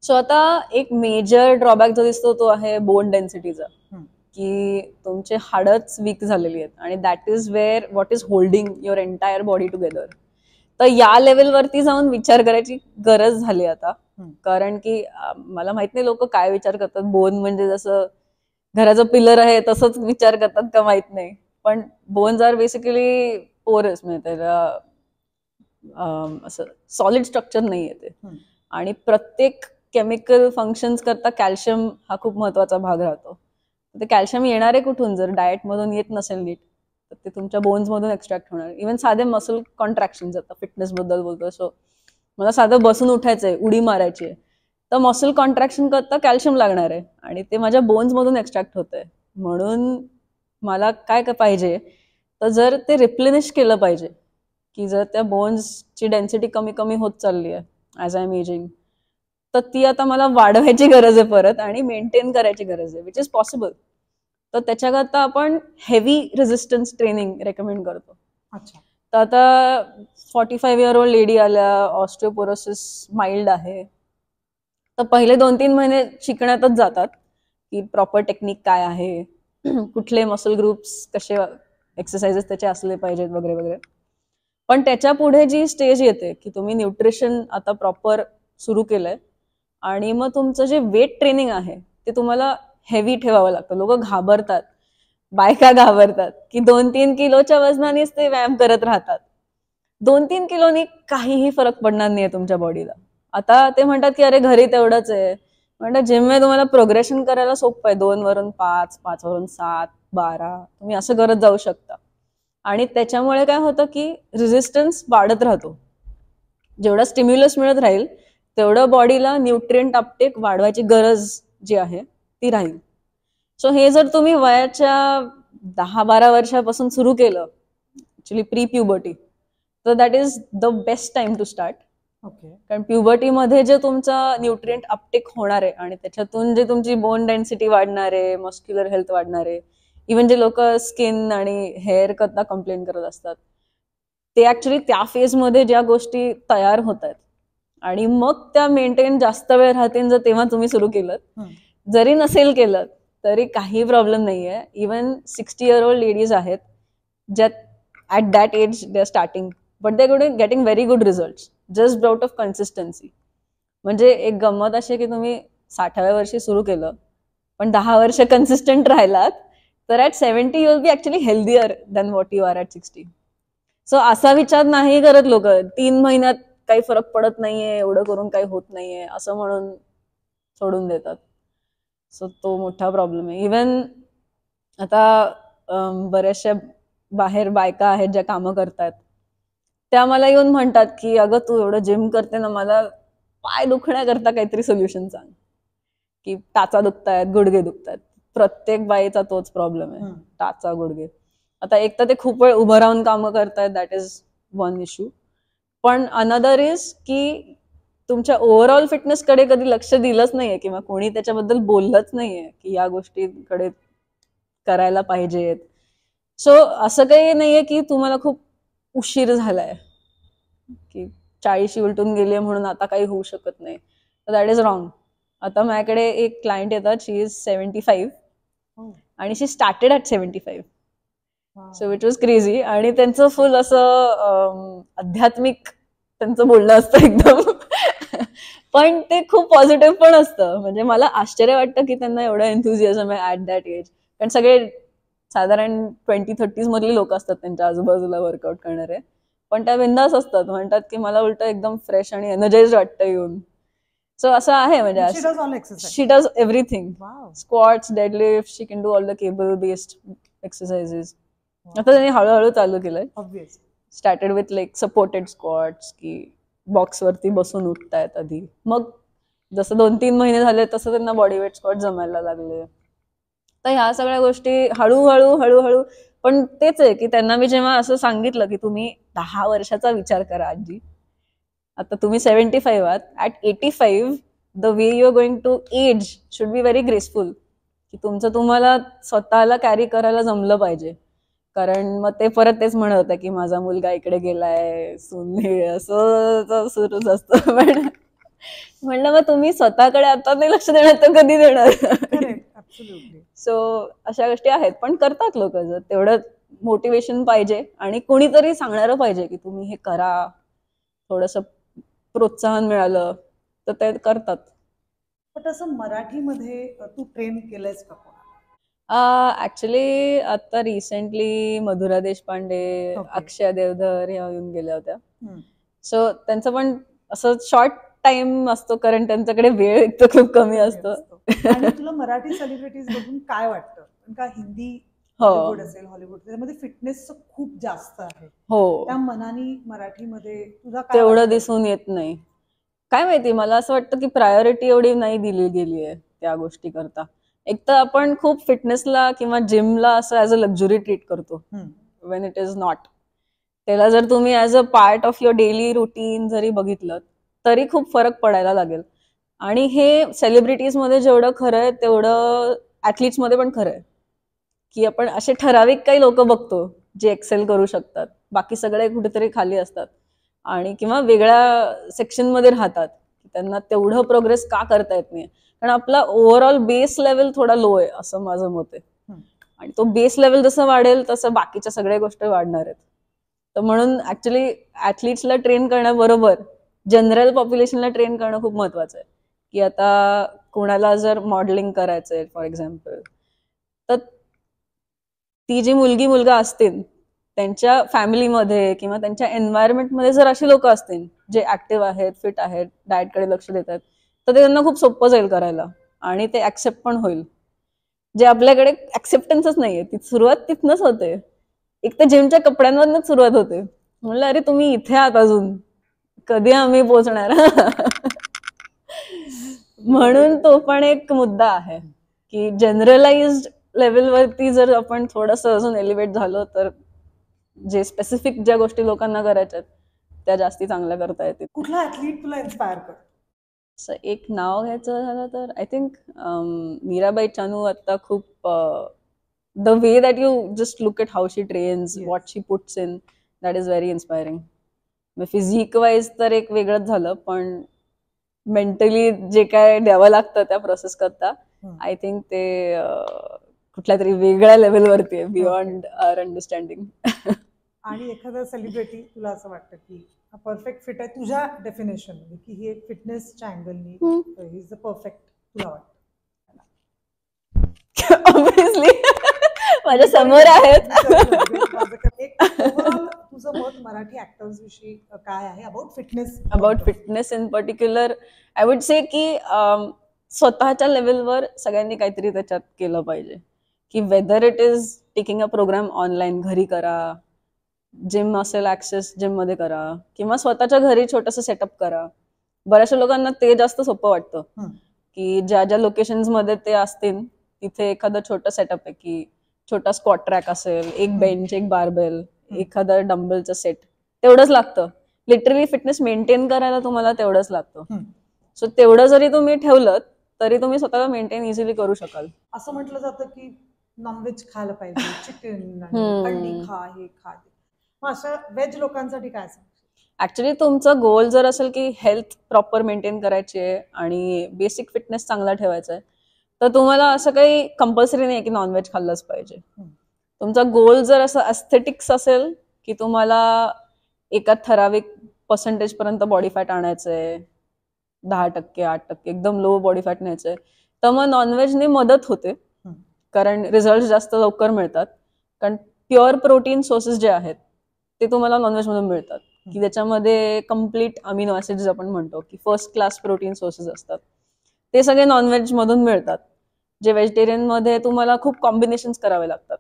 सो आता एक मेजर ड्रॉबॅक जो दिसतो तो आहे बोन डेन्सिटीचा, की तुमचे हाडच वीक झालेली आहेत, आणि that is where what is holding your entire body together. तर या लेवलवरती जाऊन विचार करायची गरज झाली आता. कारण की मला माहित नाही लोक काय विचार करतात, बोन म्हणजे जसं घराचं पिलर आहे तसंच विचार करतात का माहित नाही, पण बोन्स आर बेसिकली पोरस, म्हणजे त्याला असं सॉलिड स्ट्रक्चर नाहीये ते. आणि प्रत्येक केमिकल फंक्शन्स करता कॅल्शियम हा खूप महत्वाचा भाग राहतो. ते कॅल्शियम येणार आहे कुठून? जर डाएट मधून येत नसेल नीट तर ते तुमच्या बोन्स मधून एक्स्ट्रॅक्ट होणार. इव्हन साधे मसल कॉन्ट्रॅक्शन, आता फिटनेस बद्दल बोलतो, सो मला साधं बसून उठायचंय, उडी मारायची आहे, तर मसल कॉन्ट्रॅक्शन करता कॅल्शियम लागणार आहे, आणि ते माझ्या बोन्स मधून एक्स्ट्रॅक्ट होत आहे. म्हणून मला काय पाहिजे, तर जर ते रिप्लेनिश केलं पाहिजे, की जर त्या बोन्सची डेन्सिटी कमी कमी होत चालली आहे ॲज आय एम एजिंग, तर ती आता मला वाढवायची गरज आहे परत, आणि मेंटेन करायची गरज आहे, विच इज पॉसिबल. तर त्याच्याकरता आपण हेवी रेझिस्टन्स ट्रेनिंग रेकमेंड करतो. तर आता 45 इयर ओल्ड लेडी आल्या, ऑस्टिओपोरोसिस माइल्ड आहे, तर पहिले 2-3 महिने शिकण्यातच जातात की प्रॉपर टेक्निक काय आहे, कुठले मसल ग्रुप्स, कसे एक्सरसाइजेस त्याचे असले पाहिजेत वगैरे वगैरे. पण त्याच्या पुढे जी स्टेज येते की तुम्ही न्यूट्रिशन आता प्रॉपर सुरू केलंय, आणि मग तुमचं जे वेट ट्रेनिंग आहे ते तुम्हाला हेवी ठेवावं लागतं. लोक घाबरतात, बायका घाबरतात की 2-3 किलोच्या वजनानेच ते व्यायाम करत राहतात. 2-3 किलोनी काहीही फरक पडणार नाहीये तुमच्या बॉडीला. आता ते म्हणतात की अरे घरी तेवढंच आहे, म्हणतात जिममध्ये तुम्हाला प्रोग्रेशन करायला सोपं आहे, 2 वरून 5, 5 वरून 7, 12 तुम्ही असं करत जाऊ शकता. आणि त्याच्यामुळे काय होतं की रेझिस्टन्स वाढत राहतो. जेवढा स्टिम्युलस मिळत राहील तेवढं बॉडीला न्यूट्रिएंट अपटेक वाढवायची गरज जी आहे ती राहील. सो हे जर तुम्ही वयाच्या 10-12 वर्षापासून सुरू केलं, ऍक्च्युली प्री प्युबर्टी, तर that is the best time to start. कारण प्युबर्टीमध्ये जे तुमचा न्यूट्रिएंट अपटेक होणार आहे आणि त्याच्यातून जे तुमची बोन डेन्सिटी वाढणार आहे, मस्क्युलर हेल्थ वाढणार आहे, इव्हन जे लोक स्किन आणि हेअर करता कंप्लेन करत असतात, ते ऍक्च्युली त्या फेजमध्ये ज्या गोष्टी तयार होत आहेत आणि मग त्या मेंटेन जास्त वेळ राहतील जर तेव्हा तुम्ही सुरू केलं. जरी नसेल केलं तरी काही प्रॉब्लेम नाहीये. इव्हन 60 इयर ओल्ड लेडीज आहेत ज्या at that as they are starting, but they are getting very good result just out of consistency. म्हणजे एक गंमत अशी की तुम्ही 60व्या वर्षी सुरू केलं पण 10 वर्ष कन्सिस्टंट राहिलात तर at 70 you will be actually healthier than what you are at 60. So असा विचार नाही करत लोक, 3 महिन्यात काही फरक पडत नाहीये, एवढं करून काही होत नाहीये असं म्हणून सोडून देतात. सो तो मोठा प्रॉब्लेम आहे. इव्हन आता बऱ्याचशा बाहेर बायका आहेत ज्या कामं करतात, त्या मला येऊन म्हणतात की अगं तू एवढं जिम करते ना, मला पाय दुखण्याकरता काहीतरी सोल्युशन सांग. की टाचा दुखतायत, गुडघे दुखतायत. प्रत्येक बाईचा तोच प्रॉब्लेम आहे, टाचा गुडघे. आता एक तर ते खूप वेळ उभं राहून कामं करतायत, दॅट इज वन इश्यू. पण अनदर इज की तुमच्या ओव्हरऑल फिटनेस कडे कधी लक्ष दिलंच नाहीये किंवा कोणी त्याच्याबद्दल बोललंच नाहीये की या गोष्टीकडे करायला पाहिजेत. सो असं काही नाहीये की तुम्हाला खूप उशीर झालाय की 40 उलटून गेली म्हणून आता काही होऊ शकत नाही. That is wrong. आता माझ्याकडे एक क्लायंट येतात, शी इज 75 आणि she started at 75. So it was crazy. आणि त्यांचं फुल असं आध्यात्मिक त्यांचं बोलणं असतं एकदम. पण ते खूप पॉझिटिव्ह पण असतं. म्हणजे मला आश्चर्य वाटतं की त्यांना एवढं एन्थुझियाझम आहे ॲट दॅट एज. कारण सगळे साधारण 20-30s मधली लोक असतात त्यांच्या आजूबाजूला वर्कआउट करणारे. पण त्या बिंदास असतात, म्हणतात की मला उलट एकदम फ्रेश आणि एनर्जाइज वाटतं येऊन. सो असं आहे म्हणजे she does everything. Squats, deadlift, she can do all the cable based exercises. आता त्यांनी हळूहळू चालू केलंय. Started with like supported squats की बॉक्सवरती बसून उठतायत आधी. मग जसं 2-3 महिने झाले तसं त्यांना बॉडी वेट स्क्वॉट जमायला लागले. तर ह्या सगळ्या गोष्टी हळूहळू. पण तेच आहे की त्यांना मी जेव्हा असं सांगितलं की तुम्ही 10 वर्षाचा विचार करा आजी, आता तुम्ही 75 आहात, at 85 the way you are going to age should be very graceful. की तुमचं तुम्हाला स्वतःला कॅरी करायला जमलं पाहिजे. कारण मग ते परत तेच म्हणत होतं की माझा मुलगा इकडे गेलाय, सुने, असं सुरूच असतं. म्हणलं मग तुम्ही स्वतःकडे आता नाही लक्ष देणार तर कधी देणार? सो अशा गोष्टी आहेत. पण करतात लोक, जर तेवढं मोटिवेशन पाहिजे आणि कोणीतरी सांगणारं पाहिजे की तुम्ही हे करा, थोडंसं प्रोत्साहन मिळालं तर ते करतात. पण असं मराठीमध्ये तू ट्रेन केलंयस का? ऍक्च्युली आता रिसेंटली मधुरा देशपांडे, अक्षय देवधर ह्या येऊन गेल्या होत्या. सो त्यांचं पण असं शॉर्ट टाइम असतो, कारण त्यांच्याकडे वेळ एक तर खूप कमी असतो. आणि तुला मराठी सेलिब्रिटीज बघून काय वाटतं? का हिंदी हॉलिवूड असेल, हॉलिवूड त्यामध्ये फिटनेसचं खूप जास्त आहे. हो, त्या मनाने मराठीमध्ये तुझा तेवढं दिसून येत नाही. काय माहिती, मला असं वाटतं की प्रायोरिटी एवढी नाही दिली गेली आहे त्या गोष्टी करता. एक तर आपण खूप फिटनेसला किंवा जिमला असं ऍज अ लक्झरी ट्रीट करतो, वेन इट इज नॉट. त्याला जर तुम्ही as a part of your daily routine जरी बघितलं तरी खूप फरक पडायला लागेल. आणि हे सेलिब्रिटीज मध्ये जेवढं खरं आहे तेवढं ऍथलीट्स मध्ये पण खरं आहे. की आपण असे ठराविक काही लोक बघतो जे एक्सेल करू शकतात, बाकी सगळे कुठेतरी खाली असतात आणि किंवा वेगळ्या सेक्शन मध्ये राहतात. त्यांना तेवढं प्रोग्रेस का करता येत नाही? कारण आपला ओव्हरऑल बेस लेवल थोडा लो आहे असं माझं मत आहे. आणि तो बेस लेवल जसं वाढेल तसं बाकीच्या सगळ्या गोष्टी वाढणार आहेत. तर म्हणून ऍक्च्युली ऍथलीट्सला ट्रेन करण्याबरोबर जनरल पॉप्युलेशनला ट्रेन करणं खूप महत्वाचं आहे. की आता कोणाला जर मॉडेलिंग करायचंय फॉर एक्झाम्पल, तर ती जी मुलगा असतील त्यांच्या फॅमिलीमध्ये किंवा त्यांच्या एन्व्हायरमेंटमध्ये जर अशी लोक असतील जे ऍक्टिव्ह आहेत, फिट आहेत, डाएटकडे लक्ष देतात, तर ते त्यांना खूप सोपं जाईल करायला आणि ते ऍक्सेप्ट पण होईल. जे आपल्याकडे ऍक्सेप्टन्सच नाहीये, ती सुरुवात तिथनच होते. एक तर जिमच्या कपड्यांवरच सुरुवात होते. म्हणलं अरे तुम्ही इथे आहात अजून, कधी आम्ही पोहोचणार? म्हणून तो पण एक मुद्दा आहे की जनरलाइज्ड लेवलवरती जर आपण थोडंसं अजून एलिव्हेट झालो तर जे स्पेसिफिक ज्या गोष्टी लोकांना करायच्यात त्या जास्ती चांगल्या करता येतील. कुठला ऍथलीट तुला इन्स्पायर करतो? एक नाव घ्यायचं झालं तर आय थिंक मीराबाई चानू. आता खूप the way that you just look at how she trains, what she puts in, that is very inspiring. Physique wise तर एक वेगळंच झालं, पण मेंटली जे काय द्यावं लागतं त्या प्रोसेस करता आय थिंक ते कुठल्या तरी वेगळ्या लेवलवरती आहे, बियॉन्ड आवर अंडरस्टँडिंग. आणि एखादा सेलिब्रिटी तुला असं वाटतं की परफेक्ट फिट आहे तुझ्या डेफिनेशन मध्ये, की ही एक फिटनेसच्या अँगलनी ही इज द परफेक्ट तुला वाटतं? ऑब्विसली माझ्या समोर आहेत. तुझं मत मराठी ऍक्टर्स विषयी काय आहे about fitness? About fitness in particular I would say की स्वतःच्या लेवलवर सगळ्यांनी काहीतरी त्याच्यात केलं पाहिजे. की whether it is taking a program online, घरी करा, जिम असेल ऍक्सेस जिम मध्ये करा किंवा स्वतःच्या घरी छोटंसं सेटअप करा. बऱ्याचशा लोकांना ते जास्त सोपं वाटतं की ज्या ज्या लोकेशन्स मध्ये ते असतील तिथे एखादं छोटं सेटअप आहे की छोटा स्क्वॉट ट्रॅक असेल, एक बेंच, एक बारबेल, एखादं डंबलचं सेट, तेवढंच लागतं. लिटरली फिटनेस मेंटेन करायला तुम्हाला तेवढंच लागतं. सो तेवढं जरी तुम्ही ठेवलं तरी तुम्ही स्वतःला मेंटेन इझिली करू शकाल. असं म्हटलं जातं की नॉनव्हेज खायला पाहिजे, चिकन, अंडी खा, हे खा. मग अशा व्हेज लोकांसाठी काय सांग? ऍक्च्युली तुमचं गोल जर असेल की हेल्थ प्रॉपर मेंटेन करायची आहे आणि बेसिक फिटनेस चांगला ठेवायचा आहे तर तुम्हाला असं काही कंपल्सरी नाही की नॉनव्हेज खाल्लंच पाहिजे. तुमचा गोल जर असं एस्थेटिक्स असेल की तुम्हाला एका ठराविक पर्सेंटेज पर्यंत बॉडी फॅट आणायचंय, 10%, 8%, एकदम लो बॉडी फॅट न्यायचंय, तर मग नॉनव्हेजने मदत होते कारण रिझल्ट जास्त लवकर मिळतात. कारण प्युअर प्रोटीन सोर्सेस जे आहेत ते तुम्हाला नॉनव्हेज मधून मिळतात की त्याच्यामध्ये कम्प्लीट अमिनो ऍसिड्स आपण म्हणतो की फर्स्ट क्लास प्रोटीन सोर्सेस असतात, ते सगळे नॉनव्हेज मधून मिळतात. जे व्हेजिटेरियन मध्ये तुम्हाला खूप कॉम्बिनेशन्स करावे लागतात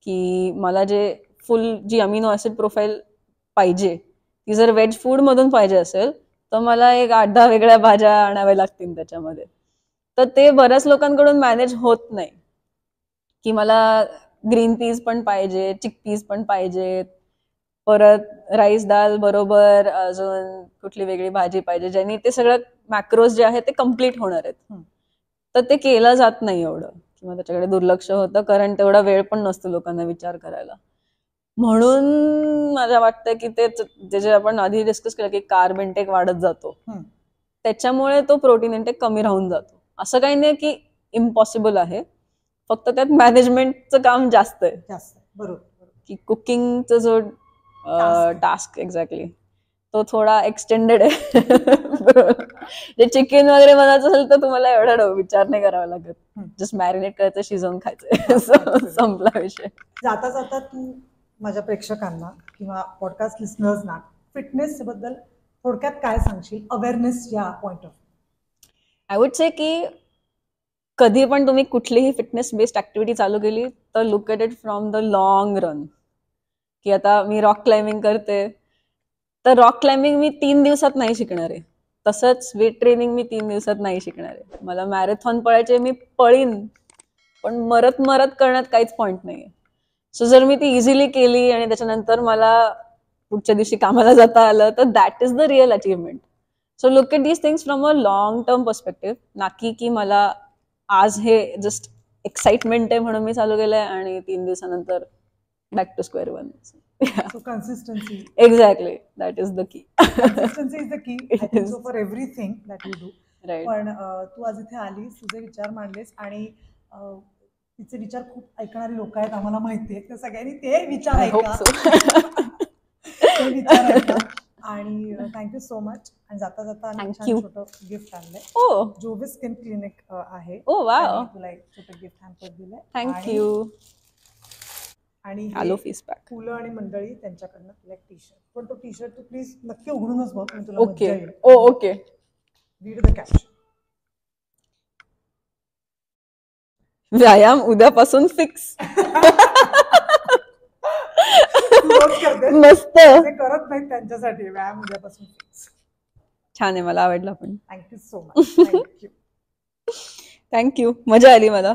की मला जे फुल जी अमिनो ऍसिड प्रोफाईल पाहिजे ती जर व्हेज फूड मधून पाहिजे असेल तर मला एक 8-10 वेगळ्या भाज्या आणाव्या लागतील त्याच्यामध्ये. तर ते बऱ्याच लोकांकडून मॅनेज होत नाही की मला ग्रीन पीस पण पाहिजे, चिक पीस पण पाहिजेत, परत राईस दाल बरोबर अजून कुठली वेगळी भाजी पाहिजे ज्यांनी ते सगळं मॅक्रोज जे आहेत ते कम्प्लीट होणार आहेत. तर ते केलं जात नाही एवढं किंवा त्याच्याकडे दुर्लक्ष होतं कारण तेवढा वेळ पण नसतो लोकांना विचार करायला. म्हणून मला वाटतं की ते जे आपण आधी डिस्कस केलं की कार्ब इंटेक वाढत जातो त्याच्यामुळे तो प्रोटीन इंटेक कमी राहून जातो. असं काही नाही की इम्पॉसिबल आहे, फक्त त्यात मॅनेजमेंटचं काम जास्त आहे. बरोबर. की कुकिंगचा जो टास्क एक्झॅक्टली तो थोडा एक्सटेंडेड आहे. जे चिकन वगैरे बनायचं असेल तर तुम्हाला एवढा विचार नाही करावा लागत, जस्ट मॅरिनेट करायचं, शिजवून खायचं, संपला विषय. जाता जाता तू माझ्या प्रेक्षकांना किंवा पॉडकास्ट लिस्नर्सना फिटनेस बद्दल थोडक्यात काय सांगशील, अवेअरनेस या point of? I would say की कधी पण तुम्ही कुठलीही फिटनेस बेस्ड ऍक्टिव्हिटी चालू केली तर look at it from the long run. की आता मी रॉक क्लाइम्बिंग करते तर रॉक क्लाइम्बिंग मी 3 दिवसात नाही शिकणार आहे, तसंच वेट ट्रेनिंग मी 3 दिवसात नाही शिकणार आहे. मला मॅरेथॉन पळायचे, मी पळीन, पण मरत मरत करण्यात काहीच पॉइंट नाहीये. सो जर मी ती इझिली केली आणि त्याच्यानंतर मला पुढच्या दिवशी कामाला जाता आलं तर that is the real achievement. So look at these things from a long term perspective, नाकी की मला आज हे जस्ट एक्साइटमेंट आहे म्हणून मी चालू केलंय आणि 3 दिवसानंतर back to square one. So consistency. Exactly, that is the key. Consistency is the key, I think so, for everything that you do. Right. पण तू आज इथे आलीस, तुझे विचार मांडलेस आणि तिचे विचार खूप ऐकणारी लोक आहेत आम्हाला माहिती आहे, तर सगळ्यांनी ते विचार ऐका. ते विचार ऐका. आणि थँक्यू सो मच. आणि जाता जाता आम्ही छान छोटं गिफ्ट आणलंय. जोविस स्किन क्लिनिक आहे, तुला एक छोटं गिफ्ट हॅम्पर दिलंय. थँक्यू. आणि फुलं आणि मंडळी त्यांच्याकडनं तुला एक टी शर्ट, पण तो टी शर्ट तू प्लीज नक्की उघडूनच बघ, तुला मजा येईल. ओके. Read the caption. व्यायाम उद्यापासून फिक्स. मस्त. करत नाही त्यांच्यासाठी व्यायाम उद्यापासून फिक्स. छान आहे, मला आवडला. पण थँक्यू सो मच. थँक्यू. मजा आली मला.